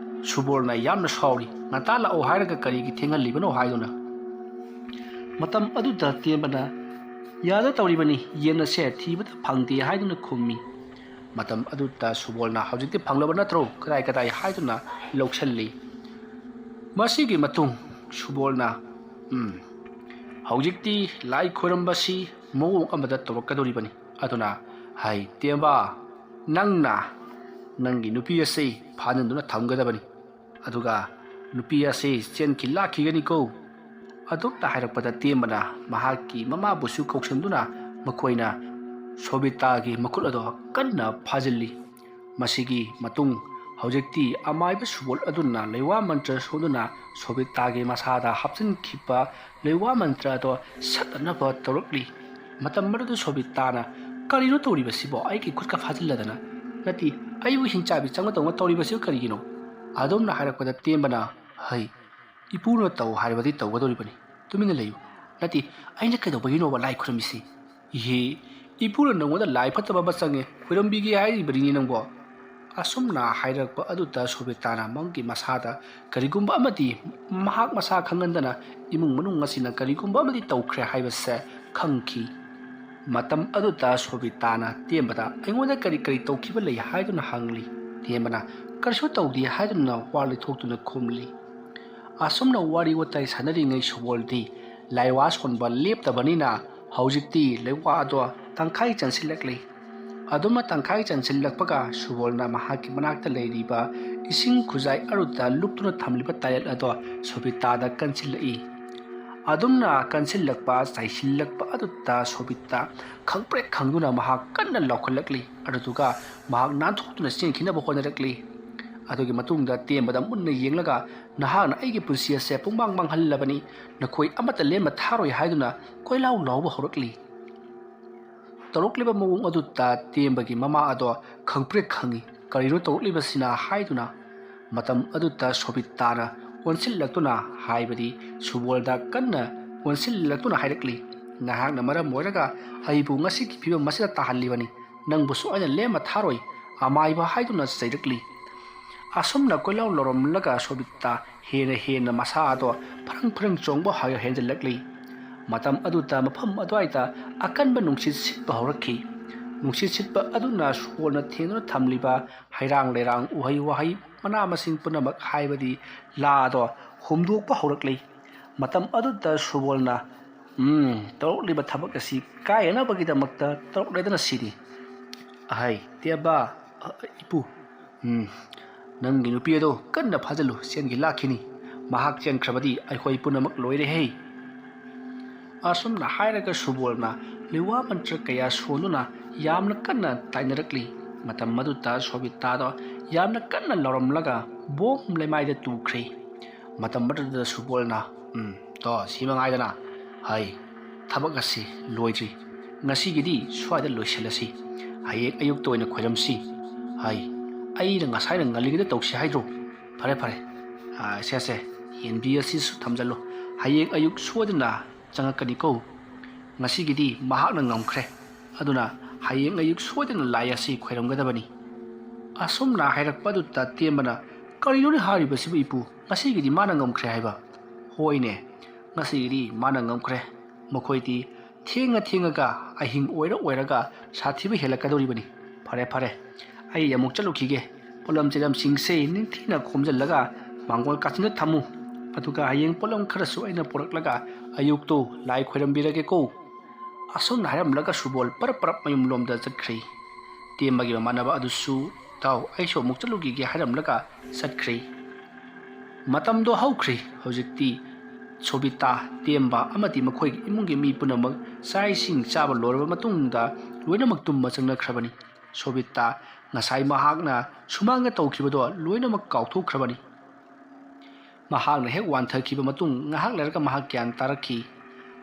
ꯁꯨꯕꯣꯜꯅ ꯌꯥꯝꯅ ꯁꯥꯎꯔꯤ ꯉꯟꯇꯥ ꯂꯥꯛꯑꯣ ꯍꯥꯏꯔꯒ ꯀꯔꯤꯒꯤ ꯊꯦꯡꯍꯜꯂꯤꯕꯅꯣ ꯍꯥꯏꯗꯨꯅ ꯃꯇꯝ ꯑꯗꯨꯗ ꯇꯦꯝꯕꯅ ꯌꯥꯗ ꯇꯧꯔꯤꯕꯅꯤ ꯌꯦꯟ ꯑꯁꯦ ꯊꯤꯕꯗ ꯐꯪꯗꯦ ꯍꯥꯏꯗꯨꯅ ꯈꯨꯝꯃꯤ ꯃꯇꯝ ꯑꯗꯨꯗ ꯁꯨꯕꯣꯜꯅ ꯍꯧꯖꯤꯛꯇꯤ ꯐꯪꯂꯕ ꯅꯠꯇ꯭ꯔꯣ ꯀꯗꯥꯏ ꯍꯥꯏꯗꯨꯅ ꯂꯧꯁꯜꯂꯤ ꯃꯁꯤꯒꯤ ꯃꯇꯨꯡ ꯁꯨꯕꯣꯜꯅ ꯍꯧꯖꯤꯛꯇꯤ ꯂꯥꯏ ꯈꯣꯏꯔꯝꯕꯁꯤ ꯃꯑꯣꯡ ꯑꯃꯗ ꯇꯧꯔꯛꯀꯗꯧꯔꯤꯕꯅꯤ ꯑꯗꯨꯅ ꯍꯥꯏ ꯇꯦꯝꯕ ꯅꯪꯅ ꯅꯪꯒꯤ ꯅꯨꯄꯤ ꯑꯁꯤ ꯐꯥꯖꯤꯟꯗꯨꯅ ꯊꯝꯒꯗꯕꯅꯤ ꯑꯗꯨꯒ ꯅꯨꯄꯤ ꯑꯁꯤ ꯆꯦꯟꯈꯤ ꯂꯥꯛꯈꯤꯒꯅꯤꯀꯣ ꯑꯗꯨꯝꯅ ꯍꯥꯏꯔꯛꯄꯗ ꯇꯦꯝꯕꯅ ꯃꯍꯥꯛꯀꯤ ꯃꯃꯥꯕꯨꯁꯨ ꯀꯧꯁꯤꯟꯗꯨꯅ ꯃꯈꯣꯏꯅ ꯁꯣꯕꯤꯇꯥꯒꯤ ꯃꯈꯨꯠ ꯑꯗꯣ ꯀꯟꯅ ꯐꯥꯖꯤꯜꯂꯤ ꯃꯁꯤꯒꯤ ꯃꯇꯨꯡ ꯍꯧꯖꯤꯛꯇꯤ ꯑꯃꯥꯏꯕ ꯁꯨꯕꯣꯜ ꯑꯗꯨꯅ ꯂꯩꯋꯥ ꯃꯟꯇ꯭ꯔ ꯁꯣꯟꯗꯨꯅ ꯁꯣꯕꯤꯇꯥꯒꯤ ꯃꯁꯥꯗ ꯍꯥꯞꯆꯤꯟꯈꯤꯕ ꯂꯩꯋꯥ ꯃꯟꯇ꯭ꯔ ꯑꯗꯣ ꯁꯠꯅꯅꯕ ꯇꯧꯔꯛꯂꯤ ꯃꯇꯝ ꯑꯗꯨꯗ ꯁꯣꯕꯤꯇꯥꯅ ꯀꯔꯤꯅꯣ ꯇꯧꯔꯤꯕꯁꯤꯕꯣ ꯑꯩꯒꯤ ꯈꯨꯠꯀ ꯐꯥꯖꯤꯜꯂꯗꯅ ꯅꯠꯇꯦ ꯑꯩꯕꯨ ꯍꯤꯡꯆꯥꯕꯤ ꯆꯪꯒꯗꯧꯅ ꯇꯧꯔꯤꯕꯁꯤꯕꯨ ꯀꯔꯤꯒꯤꯅꯣ ꯑꯗꯨꯝꯅ ꯍꯥꯏꯔꯛꯄꯗ ꯇꯦꯝꯕꯅ ꯍꯩ ꯏꯄꯨꯅ ꯇꯧ ꯍꯥꯏꯔꯕꯗꯤ ꯇꯧꯒꯗꯧꯔꯤꯕꯅꯤ ꯇꯨꯃꯤꯟꯅ ꯂꯩꯌꯨ ꯅꯠꯇꯦ ꯑꯩꯅ ꯀꯩꯗꯧꯕꯒꯤꯅꯣꯕ ꯂꯥꯏ ꯈꯨꯔꯝꯃꯤꯁꯤ ꯏꯍꯦ ꯏꯄꯨꯅ ꯅꯉꯣꯟꯗ ꯂꯥꯏ ꯐꯠꯇꯕ ꯑꯃ ꯆꯪꯉꯦ ꯈꯨꯔꯝꯕꯤꯒꯦ ꯍꯥꯏꯔꯤꯕꯅꯤꯅꯦ ꯅꯪꯕꯣ ꯑꯁꯨꯝꯅ ꯍꯥꯏꯔꯛꯄ ꯑꯗꯨꯗ ꯁꯣꯕꯤꯇꯥꯅ ꯃꯪꯒꯤ ꯃꯁꯥꯗ ꯀꯔꯤꯒꯨꯝꯕ ꯑꯃꯗꯤ ꯃꯍꯥꯛ ꯃꯁꯥ ꯈꯪꯍꯟꯗꯅ ꯏꯃꯨꯡ ꯃꯅꯨꯡ ꯑꯁꯤꯅ ꯀꯔꯤꯒꯨꯝꯕ ꯑꯃꯗꯤ ꯇꯧꯈ꯭ꯔꯦ ꯍꯥꯏꯕꯁꯦ ꯈꯪꯈꯤ ꯃꯇꯝ ꯑꯗꯨꯗ ꯁꯣꯕꯤꯇꯥꯅ ꯇꯦꯝꯕꯗ ꯑꯩꯉꯣꯟꯗ ꯀꯔꯤ ꯇꯧꯈꯤꯕ ꯂꯩ ꯍꯥꯏꯗꯨꯅ ꯍꯪꯂꯤ ꯇꯦꯝꯕꯅ ꯀꯔꯤꯁꯨ ꯇꯧꯗꯦ ꯍꯥꯏꯗꯨꯅ ꯋꯥ ꯂꯩꯊꯣꯛꯇꯨꯅ ꯈꯨꯝꯂꯤ ꯑꯁꯨꯝꯅ ꯋꯥꯔꯤ ꯋꯥꯇꯥꯏ ꯁꯥꯟꯅꯔꯤꯉꯩ ꯁꯨꯕꯣꯜꯗꯤ ꯂꯥꯏꯋꯥ ꯁꯣꯟꯕ ꯂꯦꯞꯇꯕꯅꯤꯅ ꯍꯧꯖꯤꯛꯇꯤ ꯂꯩꯋꯥ ꯑꯗꯣ tangkai chansilakli aduma tangkai chansilakpaga subol na mahaki manakta leiriba ising khuzai aruta luktuna thamliba tayal ado sobita da kansilai adumna kansilakpa saisilakpa adutta sobita khangpre khangduna mahak kanna lokhalakli adutuga mahak nanthutuna senkhina ba honarakli adugi matungda tembada munna yenglaga nahana aigi punsi ase pungmang manghallabani nakhoi amata lema tharoi haiduna koilau lawba horakli torokliba mawung adutta tembagi mama ado khangpre khangi kariro torokliba sina haiduna matam adutta sobitana onsillaktuna haibadi subolda kanna onsillaktuna hairakli nahak na mara moiraga aibu ngasi ki phiba masida tahallibani nangbu so ana lema tharoi amaiba haiduna sairakli asumna koilau lorom laga sobita hena masa ado pharang chongbo hayo henjalakli matam aduta mafam adwaita akanba nungsit sitba horakhi nungsit sitba aduna suolna thengna thamliba hairang lerang uhai wahai mana masing punamak haibadi la do humdukpa horakli matam aduta subolna torokliba thabak asi kayana bagidamakta torokledana sidi ahai tiaba ipu nanggi nupi ado kanna phajalu sengi lakhini mahak chen khrabadi aihoi punamak loire hei asumna hairaga subolna liwa mantra kaya sonuna yamna kanna tainarakli matam maduta sobita do yamna kanna loramlaga bom lemaida tukhrei matam maduta subolna to simangai dana hai thabak asi loidri ngasi gidi swaida loiselasi hayek ayuk toina khoiramsi hai ai na ngasai na ngaligida tawsi haidro phare se yenbi asi su thamjalo hayek ayuk sodina changakani ko ngasi gidi mahak na ngamkhre aduna hayeng ayuk sodina lai asi khoiramgadabani asum na hairak padu ta temana karino ni hari basibu ipu ngasi gidi mana ngamkhre haiba hoine ngasi gidi mana ngamkhre mokoiti thenga ga ahing oiraga sathiba helakadori bani phare ai amuk chalukhige polam chiram singse ningthina khomjallaga mangol kachina thamu aduga hayeng polam kharasu aina poraklaga ayuk to lai khoiram birage ko asun haram laga subol parap mayum lomda chakhrei temagi manaba adusu taw aiso muk chalugi ge haram laga satkrei matam do haukhri hojikti sobita temba amati makhoi imungi mi punamak sai sing chaba lorba matungda loinamak tumma changna khrabani sobita ngasai mahakna sumanga tawkhibado loinamak kauthokhrabani mahakna hek wanthakhiba matung ngahak lerka mahak gyan tarakhi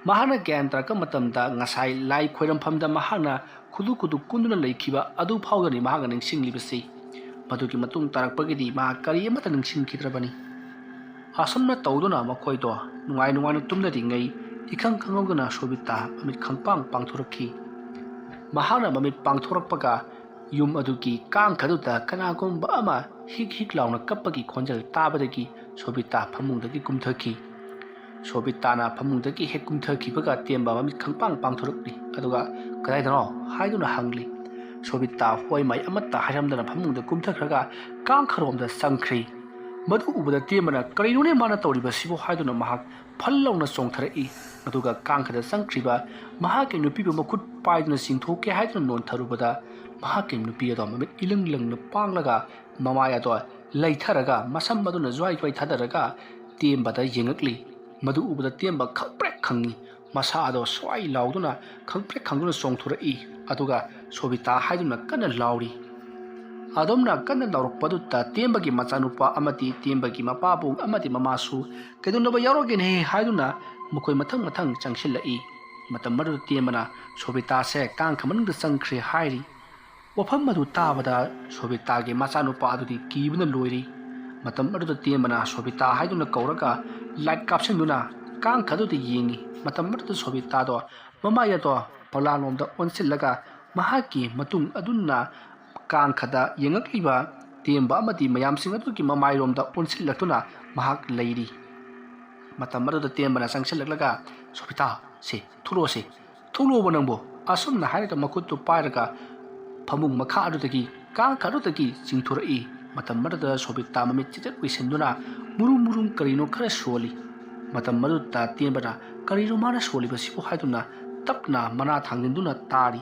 mahakna gyan taraka matamda ngasai lai khoiram phamda mahakna khudu kunduna leikhiba adu phawgani mahakna ningsinglibasi maduki matung tarakpagidi mahak kari amata ningsinkhidrabani asumna tawduna makhoi do nungai tumna ringai ikhang khangogna sobita amit khangpang pangthorakhi mahakna mamit pangthorakpaga yum aduki kang khaduta kanagomba ama hik launa kappagi khonjal tabadagi sobita phamungdagi kumthaki sobita na phamungdagi hek kumthaki baga temba mamit khangpang pangthorakli aduga kadai dano haiduna hangli sobita hoi mai amatta haramdana phamungda kumthakraga kang kharomda sangkhri madu ubada temana karinune mana tawriba sibo haiduna mahak phallawna chongtharai aduga kang khada sangkhriba mahak nupiba makhut paiduna singthoke haiduna non tharubada mahak nupi ado mamit ilang na panglaga mamaya do laitharaga masam maduna jwai thadaraga tembada yengakli madu ubada temba khangprek khangi masa ado swai lauduna khangprek khangduna chongthurai aduga sobita haiduna kana lauri adomna kana laurpadu ta tembagi machanupa amati tembagi mapabu amati mamasu kedunaba yarogen he haiduna mukoi mathang changsilai matam madu temana sobita se kang khamanung changkhre hairi wafam madu tabada sobita ge machanupa adudi kibuna loiri matam madu temana sobita haiduna kauraga light kapsenduna kang khadudi yengi matam madu sobita do mamaya do palanomda onsillaga mahaki matung adunna kang khada yengakliba temba amati mayam singatuki mamairomda onsillatuna mahak leiri matam madu tembana sangsillaga sobita se thulo banangbo asumna haira makuttu pairaga phamung makha adutagi kang khadutagi chingthurai matam madu sobita mamit chitat wisenduna murum karino khara soli matam madu ta tembana karino mana soli basipo haiduna tapna mana thanginduna tari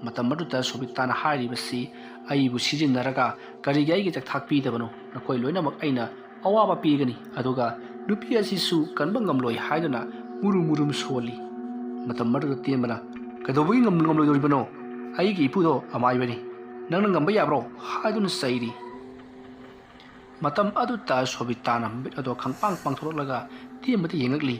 matam aduda Sobitana hairibasi aibu sijinnaraga karigi aigi takthakpidabano nakoi loinamak aina awaba pigani aduga nupi asisu kanba ngamloi haidana murum soli matam aduda tiembana kadobui ngamloi doribano aigi ipudo amaibani nangna ngamba yabro haiduna sairi matam aduda Sobitana mit ado khangpang pangthorolaga tiembati yengakli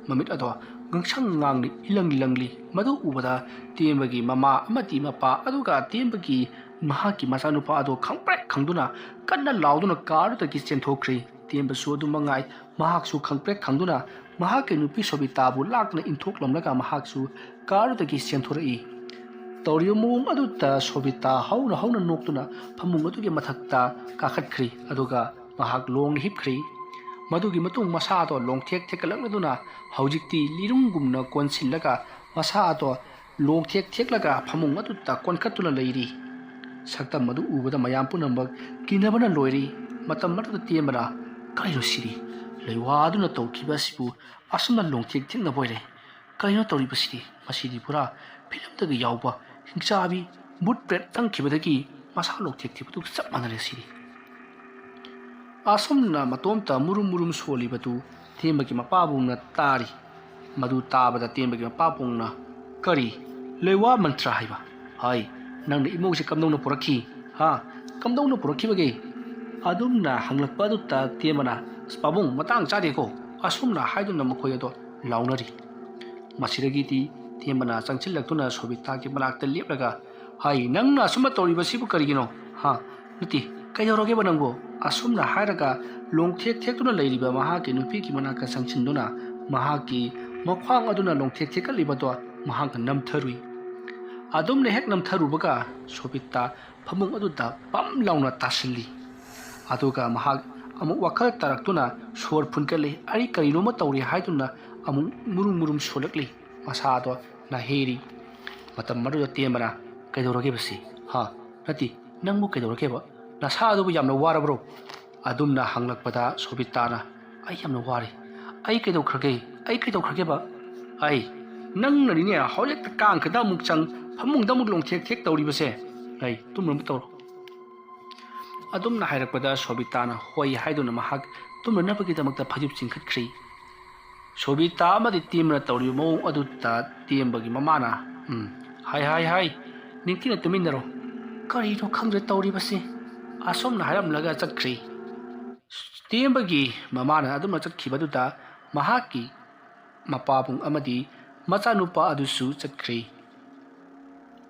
mamit ado gangsang ngangli ilangli madu ubada tiembagi mama amati mapa aduga tiembagi mahaki masanupa ado khangprek khangduna kanna lauduna karu ta ki chenthokri tiemba su du mangai mahak su khangprek khangduna mahake nupi Sobita bu lakna inthok lamlaga mahak su karu ta ki chenthori tawriyo mung adu ta Sobita hauna noktuna phamung adu ge mathakta kakhatkri aduga mahak long hipkhri madugi matung masa to long thek thekalakladuna haujikti lirungumna konsillaga masa to long thek laga phamung adu ta konkhatuna leiri saktam madu ubada mayam punambak kinabana loiri matam madu tiembana kairo siri leiwa aduna tawkiba sibu asumna long thek na boire kaino tori basiri masidi pura film daga yawba hingsabi mut pret tangkibadagi masa long thek tibu chap manare siri asumna matomta murum solibatu tiembagi mapabungna tari madu tabada tiembagi mapabungna kari leiwa mantra haiba hai nang na imo si kamdong na purakhi ha kamdong na purakhi bagi adum na hanglakpa du ta tiemana spabung matang chade ko asum na haidun na makoy do launari masiragi ti tiemana changchil laktuna Sobita ki manakta leplaga hai nang na suma tori basibu karigino ha nuti kaydoroge banangbo asum na hairaga long thek tuna leiriba maha ki nupi ki manaka changchinduna maha ki makhwang aduna long thek ka libato maha ka namtharui adum ne hek namtharubaga Sobita phamung aduda pam launa tasili aduga mahak amu wakhal taraktuna sor phunkale ari karino ma tawri haiduna amu murum solakli masa do na heri matam maru tiemara kaidorage basi ha nati nangmu kaidorage ba na sa do yamna warabro adum na hanglakpada Sobita na ai yamna wari ai kaidokrage ba ai nang nani ne hojek ta kang kada mukchang phamung da muklong thek tawri base ai tumram tawro adum na hairakpada Sobita na hoi haiduna mahak tumra na pagi damakta phajub chingkhat khri Sobita amadi timra tawri mo adu ta tiembagi mamana hai ningtina tuminaro kari no khangra tawri base asom na haram laga chakkhri tiembagi mamana adum na chakkibadu ta mahaki mapabung amadi machanupa adusu chakkhri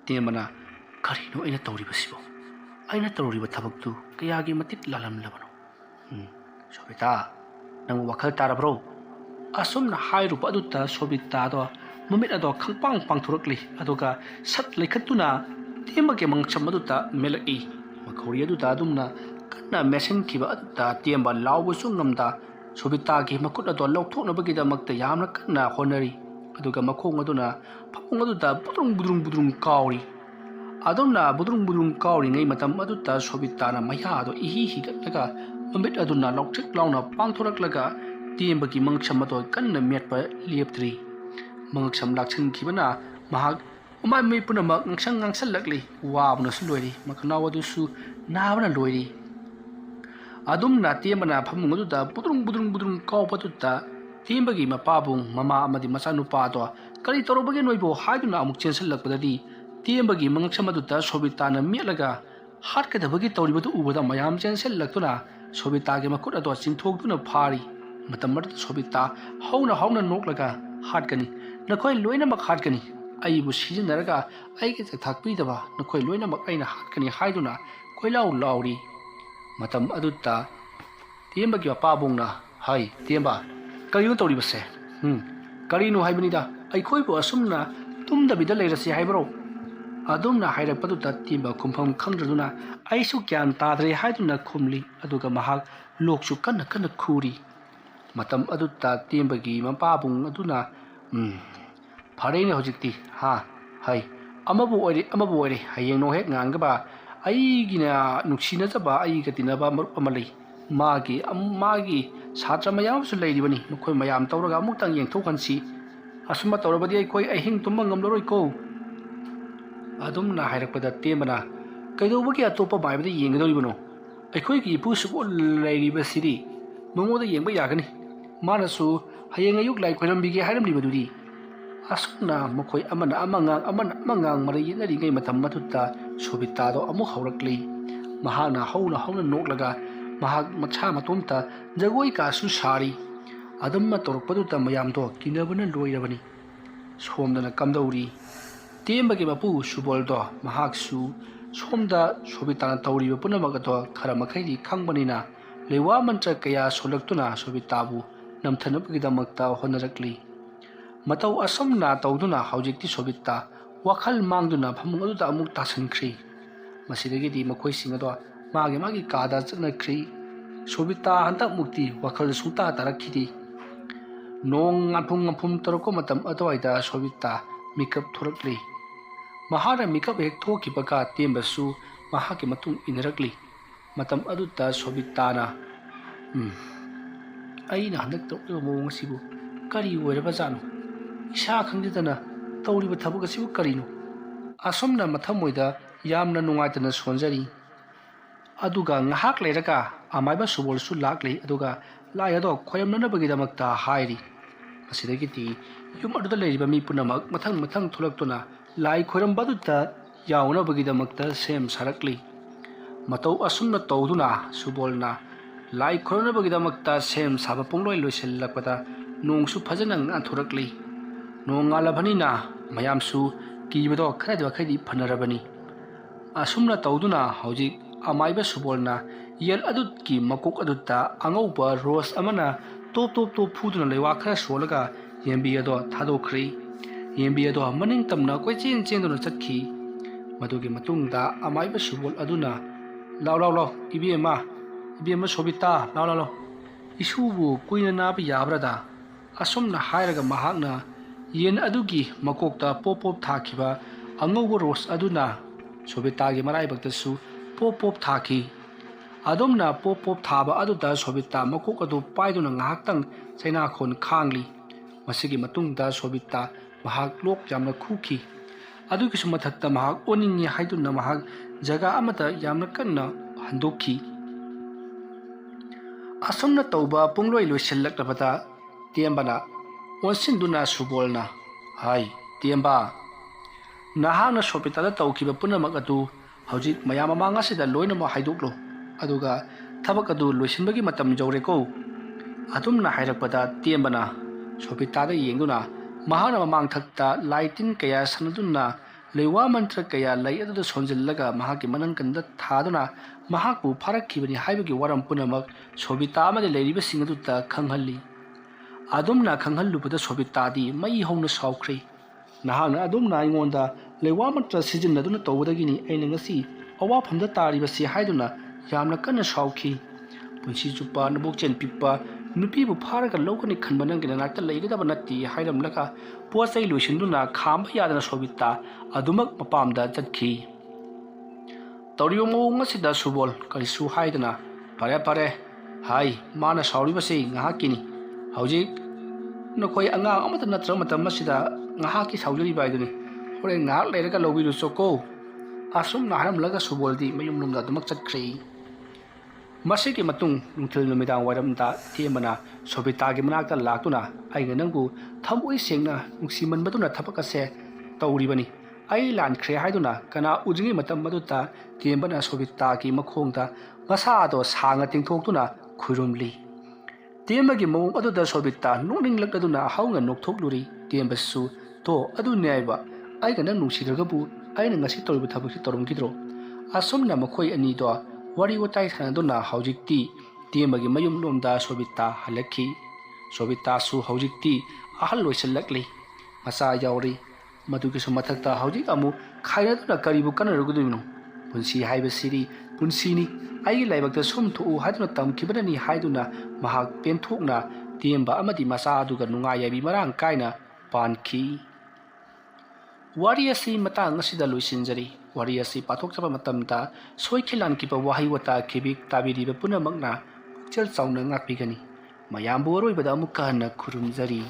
tiembana karino aina tawri basibo aina tawri bathabaktu kayagi matit lalam labano Sobita nang wakhal tarabro asumna hairupa aduta Sobita do mamit ado khangpang pangthurakli aduga sat lekhatuna tiembage mangcham aduta melai makhori aduta adumna kanna mesen kiba aduta tiemba lawbu sungamda Sobita gi makut ado lawthokna bagida makta yamna kanna honari aduga makhong aduna phamung aduta budrung kauri aduna budrung kauri ngai matam aduta Sobita na maya ado ihi gatlaga mamit aduna lawthik launa pangthoraklaga tiembagi mangcham ado kanna metpa leptri mangcham lakchan kibana mahak umai me punama ngangsal lakli wabna su loiri maknaw adu su nabana loiri adumna tiembana phamung aduta budrung kawpatuta tiembagi mapabung mama amadi machanupa do kari torobage noibo haiduna amuk chensal lakpadadi tiembagi mangcham aduta Sobita na melaga hatkadabagi tawribatu ubada mayam chensal laktuna Sobita ge makut ado chingthokduna phari matamar Sobita hauna noklaga hatkani nakoi loina mak hatkani aibu sijinaraga aige thakpi daba nakoi loina mak aina hatkani haiduna koilau lauri matam aduta tiembagi mapabungna hai tiemba kariyo tawribase karino haibani da aikoi bo asumna tumdabida leirasi haibro adumna hairakpaduta tiemba kumpham khangdraduna aisu gyan tadre haiduna khumli aduga mahak loksu kanna khuri matam aduta tiembagi mapabung aduna pharene hojikti ha hai amabu ore hayeng no hek ngangaba aigina nuksina jaba aiga tinaba marup amalai magi satra mayam su leiribani mkhoi mayam tawraga amutang yengthokhansi asuma tawrabadi aikoi ahing tumma ngamloroi ko ꯑꯗꯨꯝꯅ ꯍꯥꯏꯔꯛꯄꯗ ꯇꯦꯝꯕꯅ ꯀꯩꯗꯧꯕꯒꯤ ꯑꯇꯣꯞꯄ ꯃꯥꯏꯕꯗ ꯌꯦꯡꯒꯗꯧꯔꯤꯕꯅꯣ ꯑꯩꯈꯣꯏꯒꯤ ꯏꯄꯨ ꯁꯨꯕꯣꯜ ꯂꯩꯔꯤꯕꯁꯤꯗꯤ ꯃꯉꯣꯟꯗ ꯌꯦꯡꯕ ꯌꯥꯒꯅꯤ ꯃꯥꯅꯁꯨ ꯍꯌꯦꯡ ꯑꯌꯨꯛ ꯂꯥꯏ ꯈꯣꯏꯔꯝꯕꯤꯒꯦ ꯍꯥꯏꯔꯝꯂꯤꯕꯗꯨꯗꯤ ꯑꯁꯨꯝꯅ ꯃꯈꯣꯏ ꯑꯃꯅ ꯑꯃ ꯉꯥꯡ ꯑꯃꯅ ꯑꯃ ꯉꯥꯡ ꯃꯔꯩ ꯌꯦꯠꯅꯔꯤꯉꯩ ꯃꯇꯝ ꯑꯗꯨꯗ ꯁꯣꯕꯤꯇꯥꯗꯣ ꯑꯃꯨꯛ ꯍꯧꯔꯛꯂꯤ ꯃꯍꯥꯛꯅ ꯍꯧꯅ ꯅꯣꯛꯂꯒ ꯃꯍꯥꯛ ꯃꯁꯥ ꯃꯇꯣꯝꯇ ꯖꯒꯣꯏ ꯀꯥꯁꯨ ꯁꯥꯔꯤ ꯑꯗꯨꯝꯅ ꯇꯧꯔꯛꯄꯗꯨꯗ ꯃꯌꯥꯝꯗꯣ ꯀꯤꯅꯕꯅ ꯂꯣꯏꯔꯕꯅꯤ ꯁꯣꯝꯗꯅ ꯀꯝꯗꯧꯔꯤ ꯇꯦꯝꯕꯒꯤ ꯃꯄꯨ ꯁꯨꯕꯣꯜꯗꯣ ꯃꯍꯥꯛꯁꯨ ꯁꯣꯝꯗ ꯁꯣꯕꯤꯇꯥꯅ ꯇꯧꯔꯤꯕ ꯄꯨꯝꯅꯃꯛ ꯑꯗꯣ ꯈꯔ ꯃꯈꯩꯗꯤ ꯈꯪꯕꯅꯤꯅ ꯂꯩꯋꯥ ꯃꯟꯇ꯭ꯔ ꯀꯌꯥ ꯁꯣꯜꯂꯛꯇꯨꯅ ꯁꯣꯕꯤꯇꯥꯕꯨ ꯅꯝꯊꯅꯕꯒꯤꯗꯃꯛꯇ ꯍꯣꯠꯅꯔꯛꯂꯤ ꯃꯇꯧ ꯑꯁꯨꯝꯅ ꯇꯧꯗꯨꯅ ꯍꯧꯖꯤꯛꯇꯤ ꯁꯣꯕꯤꯇꯥ ꯋꯥꯈꯜ ꯃꯥꯡꯗꯨꯅ ꯐꯃꯨꯡ ꯑꯗꯨꯗ ꯑꯃꯨꯛ ꯇꯥꯁꯤꯟꯈ꯭ꯔꯤ ꯃꯁꯤꯗꯒꯤꯗꯤ ꯃꯈꯣꯏꯁꯤꯡ ꯑꯗꯣ ꯃꯥꯒꯤ ꯀꯥꯗ ꯆꯠꯅꯈ꯭ꯔꯤ ꯁꯣꯕꯤꯇꯥ ꯍꯟꯗꯛꯃꯨꯛꯇꯤ ꯋꯥꯈꯜ ꯁꯨꯡꯇꯥ ꯇꯥꯔꯛꯈꯤꯗꯦ ꯅꯣꯡ ꯉꯥꯟꯐꯨꯝ ꯇꯧꯔꯛꯄ ꯃꯇꯝ ꯑꯗꯨꯋꯥꯏꯗ ꯁꯣꯕꯤꯇꯥ ꯃꯤꯀꯞ ꯊꯣꯔꯛꯂꯤ ꯃꯍꯥꯛꯅ ꯃꯤꯀꯞ ꯍꯦꯛ ꯊꯣꯛꯈꯤꯕꯒ ꯇꯦꯝꯕꯁꯨ ꯃꯍꯥꯛꯀꯤ ꯃꯇꯨꯡ ꯏꯟꯅꯔꯛꯂꯤ ꯃꯇꯝ ꯑꯗꯨꯗ ꯁꯣꯕꯤꯇꯥꯅ ꯑꯩꯅ ꯍꯟꯗꯛ ꯇꯧꯔꯤꯕ ꯃꯑꯣꯡ ꯑꯁꯤꯕꯨ ꯀꯔꯤ ꯑꯣꯏꯔꯕꯖꯥꯠꯅꯣ ꯏꯁꯥ ꯈꯪꯖꯗꯅ ꯇꯧꯔꯤꯕ ꯊꯕꯛ ꯑꯁꯤꯕꯨ ꯀꯔꯤꯅꯣ ꯑꯁꯨꯝꯅ ꯃꯊꯃꯣꯏꯗ ꯌꯥꯝꯅ ꯅꯨꯡꯉꯥꯏꯇꯅ ꯁꯣꯟꯖꯔꯤ ꯑꯗꯨꯒ ꯉꯥꯏꯍꯥꯛ ꯂꯩꯔꯒ ꯑꯃꯥꯏꯕ ꯁꯨꯕꯣꯜꯁꯨ ꯂꯥꯛꯂꯤ ꯑꯗꯨꯒ ꯂꯥꯏ ꯑꯗꯣ ꯈꯣꯏꯔꯝꯅꯅꯕꯒꯤꯗꯃꯛꯇ ꯍꯥꯏꯔꯤ ꯃꯁꯤꯗꯒꯤꯗꯤ ꯌꯨꯝ ꯑꯗꯨꯗ ꯂꯩꯔꯤꯕ ꯃꯤ ꯄꯨꯝꯅꯃꯛ ꯃꯊꯪ ꯊꯣꯛꯂꯛꯇꯨꯅ ꯂꯥꯏ ꯈꯣꯏꯔꯝꯕ ꯑꯗꯨꯗ ꯌꯥꯎꯅꯕꯒꯤꯗꯃꯛꯇ ꯁꯦꯝ ꯁꯥꯔꯛꯂꯤ ꯃꯇꯧ ꯑꯁꯨꯝꯅ ꯇꯧꯗꯨꯅ ꯁꯨꯕꯣꯜꯅ ꯂꯥꯏ ꯈꯣꯏꯔꯝꯅꯕꯒꯤꯗꯃꯛꯇ ꯁꯦꯝ ꯁꯥꯕ ꯄꯨꯡꯂꯣꯏ ꯂꯣꯏꯁꯤꯜꯂꯛꯄꯗ ꯅꯣꯡꯁꯨ ꯐꯖꯅ ꯉꯥꯟꯊꯣꯔꯛꯂꯤ ꯅꯣꯡ ꯉꯥꯜꯂꯕꯅꯤꯅ ꯃꯌꯥꯝꯁꯨ ꯀꯤꯕꯗꯣ ꯈꯔꯗꯤ ꯃꯈꯩꯗꯤ ꯐꯅꯔꯕꯅꯤ ꯑꯁꯨꯝꯅ ꯇꯧꯗꯨꯅ ꯍꯧꯖꯤꯛ ꯑꯃꯥꯏꯕ ꯁꯨꯕꯣꯜꯅ ꯌꯦꯟ ꯑꯗꯨꯒꯤ ꯃꯀꯣꯛ ꯑꯗꯨꯗ ꯑꯉꯧꯕ ꯔꯣꯁ ꯑꯃꯅ ꯇꯣꯞ ꯐꯨꯗꯨꯅ ꯂꯩꯋꯥ ꯈꯔ ꯁꯣꯜꯂꯒ ꯌꯦꯟꯕꯤ ꯑꯗꯣ ꯊꯥꯗꯣꯛꯈ꯭ꯔꯤ ꯌꯦꯟꯕꯤ ꯑꯗꯣ ꯃꯅꯤꯡ ꯇꯝꯅ ꯀꯣꯏꯆꯦꯟ ꯆꯦꯟꯗꯨꯅ ꯆꯠꯈꯤ ꯃꯗꯨꯒꯤ ꯃꯇꯨꯡꯗ ꯑꯃꯥꯏꯕ ꯁꯨꯕꯣꯜ ꯑꯗꯨꯅ ꯂꯥꯎ ꯏꯕꯦꯝꯃ ꯁꯣꯕꯤꯇꯥ ꯂꯥꯎ ꯏꯁꯨꯕꯨ ꯀꯨꯏꯅ ꯅꯥꯕ ꯌꯥꯕ꯭ꯔꯗ ꯑꯁꯨꯝꯅ ꯍꯥꯏꯔꯒ ꯃꯍꯥꯛꯅ ꯌꯦꯟ ꯑꯗꯨꯒꯤ ꯃꯀꯣꯛꯇ ꯄꯣꯞ ꯊꯥꯈꯤꯕ ꯑꯉꯧꯕ ꯔꯣꯁ ꯑꯗꯨꯅ ꯁꯣꯕꯤꯇꯥꯒꯤ ꯃꯔꯥꯏꯕꯛꯇꯁꯨ ꯄꯣꯞ ꯊꯥꯈꯤ ꯑꯗꯨꯝꯅ ꯄꯣꯞ ꯊꯥꯕ ꯑꯗꯨꯗ ꯁꯣꯕꯤꯇꯥ ꯃꯀꯣꯛ ꯑꯗꯨ ꯄꯥꯏꯗꯨꯅ ꯉꯥꯏꯍꯥꯛꯇꯪ ꯆꯩꯅꯥꯈꯣꯟ ꯈꯥꯡꯂꯤ ꯃꯁꯤꯒꯤ ꯃꯇꯨꯡꯗ ꯁꯣꯕꯤꯇꯥ ꯃꯍꯥꯛ ꯂꯣꯛ ꯌꯥꯝꯅ ꯈꯨꯈꯤ ꯑꯗꯨꯒꯤꯁꯨ ꯃꯊꯛꯇ ꯃꯍꯥꯛ ꯑꯣꯅꯤꯡꯉꯤ ꯍꯥꯏꯗꯨꯅ ꯃꯍꯥꯛ ꯖꯒꯥ ꯑꯃꯗ ꯌꯥꯝꯅ ꯀꯟꯅ ꯍꯟꯗꯣꯛꯈꯤ ꯑꯁꯨꯝꯅ ꯇꯧꯕ ꯄꯨꯡꯂꯣꯏ ꯂꯣꯏꯁꯤꯜꯂꯛꯂꯕꯗ ꯇꯦꯝꯕꯅ ꯑꯣꯟꯁꯤꯟꯗꯨꯅ ꯁꯨꯕꯣꯜꯅ ꯍꯥꯏ ꯇꯦꯝꯕ ꯅꯍꯥꯛꯅ ꯁꯣꯕꯤꯇꯥꯗ ꯇꯧꯈꯤꯕ ꯄꯨꯝꯅꯃꯛ ꯑꯗꯨ ꯍꯧꯖꯤꯛ ꯃꯌꯥꯝ ꯃꯃꯥꯡ ꯑꯁꯤꯗ ꯂꯣꯏꯅꯃꯛ ꯍꯥꯏꯗꯣꯛꯂꯣ ꯑꯗꯨꯒ ꯊꯕꯛ ꯑꯗꯨ ꯂꯣꯏꯁꯤꯟꯕꯒꯤ ꯃꯇꯝ ꯌꯧꯔꯦꯀꯣ ꯑꯗꯨꯝꯅ ꯍꯥꯏꯔꯛꯄꯗ ꯇꯦꯝꯕꯅ ꯁꯣꯕꯤꯇꯥꯗ ꯌꯦꯡꯗꯨꯅ ꯃꯍꯥꯛꯅ ꯃꯃꯥꯡꯊꯛꯇ ꯂꯥꯏ ꯇꯤꯟꯀꯌꯥ ꯁꯥꯟꯅꯗꯨꯅ ꯂꯩꯋꯥ ꯃꯟꯇ꯭ꯔ ꯀꯌꯥ ꯂꯩ ꯑꯗꯨꯗ ꯁꯣꯟꯖꯤꯜꯂꯒ ꯃꯍꯥꯛꯀꯤ ꯃꯅꯪꯒꯟꯗ ꯊꯥꯗꯨꯅ ꯃꯍꯥꯛꯄꯨ ꯐꯥꯔꯛꯈꯤꯕꯅꯤ ꯍꯥꯏꯕꯒꯤ ꯋꯥꯔꯝ ꯄꯨꯝꯅꯃꯛ ꯁꯣꯕꯤꯇꯥ ꯑꯃꯗꯤ ꯂꯩꯔꯤꯕꯁꯤꯡ ꯑꯗꯨꯗ ꯈꯪꯍꯜꯂꯤ ꯑꯗꯨꯝꯅ ꯈꯪꯍꯜꯂꯨꯕꯗ ꯁꯣꯕꯤꯇꯥꯗꯤ ꯃꯩ ꯍꯧꯅ ꯁꯥꯎꯈ꯭ꯔꯤ ꯅꯍꯥꯛꯅ ꯑꯗꯨꯝꯅ ꯑꯩꯉꯣꯟꯗ ꯂꯩꯋꯥ ꯃꯟꯇ꯭ꯔ ꯁꯤꯖꯤꯟꯅꯗꯨꯅ ꯇꯧꯕꯗꯒꯤꯅꯤ ꯑꯩꯅ ꯉꯁꯤ ꯑꯋꯥꯐꯝꯗ ꯇꯥꯔꯤꯕꯁꯤ ꯍꯥꯏꯗꯨꯅ ꯌꯥꯝꯅ ꯀꯟꯅ ꯁꯥꯎꯈꯤ ꯄꯨꯟꯁꯤ ꯆꯨꯞꯄ ꯅꯕꯨꯛꯆꯦꯜ ꯄꯤꯛꯄ ꯅꯨꯄꯤꯕꯨ ꯐꯥꯔꯒ ꯂꯧꯒꯅꯤ ꯈꯟꯕ ꯅꯪꯒꯤ ꯅꯅꯥꯛꯇ ꯂꯩꯒꯗꯕ ꯅꯠꯇꯦ ꯍꯥꯏꯔꯝꯂꯒ ꯄꯣꯠ ꯆꯩ ꯂꯣꯏꯁꯤꯟꯗꯨꯅ ꯈꯥꯝꯕ ꯌꯥꯗꯅ ꯁꯣꯕꯤꯇꯥ ꯑꯗꯨꯃꯛ ꯃꯄꯥꯝꯗ ꯆꯠꯈꯤ ꯇꯧꯔꯤꯕ ꯃꯑꯣꯡ ꯑꯁꯤꯗ ꯁꯨꯕꯣꯜ ꯀꯔꯤꯁꯨ ꯍꯥꯏꯗꯅ ꯐꯔꯦ ꯍꯥꯏ ꯃꯥꯅ ꯁꯥꯎꯔꯤꯕꯁꯤ ꯉꯥꯏꯍꯥꯛꯀꯤꯅꯤ ꯍꯧꯖꯤꯛ ꯅꯈꯣꯏ ꯑꯉꯥꯡ ꯑꯃꯠꯇ ꯅꯠꯇ꯭ꯔꯕ ꯃꯇꯝ ꯑꯁꯤꯗ ꯉꯥꯏꯍꯥꯛꯀꯤ ꯁꯥꯎꯖꯔꯤꯕ ꯍꯥꯏꯗꯨꯅꯤ ꯍꯣꯔꯦꯟ ꯉꯥꯏꯍꯥꯛ ꯂꯩꯔꯒ ꯂꯧꯕꯤꯔꯨꯆꯣꯀꯣ ꯑꯁꯨꯝꯅ ꯍꯥꯏꯔꯝꯂꯒ ꯁꯨꯕꯣꯜꯗꯤ ꯃꯌꯨꯝꯂꯣꯝꯗ ꯑꯗꯨꯃꯛ ꯆꯠꯈ꯭ꯔꯤ ꯃꯁꯤꯒꯤ ꯃꯇꯨꯡ ꯅꯨꯡꯊꯤꯜ ꯅꯨꯃꯤꯗꯥꯡ ꯋꯥꯏꯔꯝꯗ ꯇꯦꯝꯕꯅ ꯁꯣꯕꯤꯇꯥꯒꯤ ꯃꯅꯥꯛꯇ ꯂꯥꯛꯇꯨꯅ ꯑꯩꯅ ꯅꯪꯕꯨ ꯊꯃꯣꯏ ꯁꯦꯡꯅ ꯅꯨꯡꯁꯤꯃꯟꯕꯗꯨꯅ ꯊꯕꯛ ꯑꯁꯦ ꯇꯧꯔꯤꯕꯅꯤ ꯑꯩ ꯂꯥꯟꯈ꯭ꯔꯦ ꯍꯥꯏꯗꯨꯅ ꯀꯅꯥ ꯎꯗ꯭ꯔꯤꯉꯩ ꯃꯇꯝ ꯑꯗꯨꯗ ꯇꯦꯝꯕꯅ ꯁꯣꯕꯤꯇꯥꯒꯤ ꯃꯈꯣꯡꯗ ꯃꯁꯥꯗꯣ ꯁꯥꯡꯅ ꯇꯤꯡꯊꯣꯛꯇꯨꯅ ꯈꯨꯔꯨꯝꯂꯤ ꯇꯦꯝꯕꯒꯤ ꯃꯑꯣꯡ ꯑꯗꯨꯗ ꯁꯣꯕꯤꯇꯥ ꯅꯣꯛꯅꯤꯡꯂꯛꯂꯗꯨꯅ ꯍꯧꯅ ꯅꯣꯛꯊꯣꯛꯂꯨꯔꯤ ꯇꯦꯝꯕꯁꯨ ꯑꯗꯨꯅꯦ ꯍꯥꯏꯕ ꯑꯩꯒ ꯅꯪ ꯅꯨꯡꯁꯤꯗ꯭ꯔꯒꯕꯨ ꯑꯩꯅ ꯉꯁꯤ ꯇꯧꯔꯤꯕ ꯊꯕꯛꯁꯤ ꯇꯧꯔꯝꯈꯤꯗ꯭ꯔꯣ ꯑꯁꯨꯝꯅ ꯃꯈꯣꯏ ꯑꯅꯤꯗꯣ ꯋꯥꯔꯤ ꯋꯥꯇꯥꯏ ꯁꯥꯟꯅꯗꯨꯅ ꯍꯧꯖꯤꯛꯇꯤ ꯇꯦꯝꯕꯒꯤ ꯃꯌꯨꯝꯂꯣꯝꯗ ꯁꯣꯕꯤꯇꯥ ꯍꯜꯂꯛꯈꯤ ꯁꯣꯕꯤꯇꯥꯁꯨ ꯍꯧꯖꯤꯛꯇꯤ ꯑꯍꯜ ꯑꯣꯏꯁꯤꯜꯂꯛꯂꯤ ꯃꯆꯥ ꯌꯥꯎꯔꯤ ꯃꯗꯨꯒꯤꯁꯨ ꯃꯊꯛꯇ ꯍꯧꯖꯤꯛ ꯑꯃꯨꯛ ꯈꯥꯏꯅꯗꯨꯅ ꯀꯔꯤꯕꯨ ꯀꯟꯅꯔꯨꯒꯗꯣꯏꯅꯣ ꯄꯨꯟꯁꯤ ꯍꯥꯏꯕꯁꯤꯗꯤ ꯄꯨꯟꯁꯤꯅꯤ ꯑꯩꯒꯤ ꯂꯥꯏꯕꯛꯇ ꯁꯨꯝ ꯊꯣꯛꯎ ꯍꯥꯏꯗꯨꯅ ꯇꯝꯈꯤꯕꯅꯅꯤ ꯍꯥꯏꯗꯨꯅ ꯃꯍꯥꯛ ꯄꯦꯟꯊꯣꯛꯅ ꯇꯦꯝꯕ ꯑꯃꯗꯤ ꯃꯆꯥ ꯑꯗꯨꯒ ꯅꯨꯡꯉꯥꯏ ꯌꯥꯏꯕꯤ ꯃꯔꯥꯡ ꯀꯥꯏꯅ ꯄꯥꯟꯈꯤ ꯋꯥꯔꯤ ꯑꯁꯤ ꯃꯇꯥꯡ ꯑꯁꯤꯗ ꯂꯣꯏꯁꯤꯟꯖꯔꯤ ꯋꯥꯔꯤ ꯑꯁꯤ ꯄꯥꯊꯣꯛꯆꯕ ꯃꯇꯝꯗ ꯁꯣꯏꯈꯤꯂꯥꯟꯈꯤꯕ ꯋꯥꯍꯩ ꯋꯥꯇꯥ ꯈꯤꯕꯤꯛ ꯇꯥꯕꯤꯔꯤꯕ ꯄꯨꯝꯅꯃꯛꯅ ꯄꯨꯛꯆꯦꯜ ꯆꯥꯎꯅ ꯉꯥꯛꯄꯤꯒꯅꯤ ꯃꯌꯥꯝꯕꯨ ꯑꯔꯣꯏꯕꯗ ꯑꯃꯨꯛꯀ ꯍꯟꯅ ꯈꯨꯔꯨꯝꯖꯔꯤ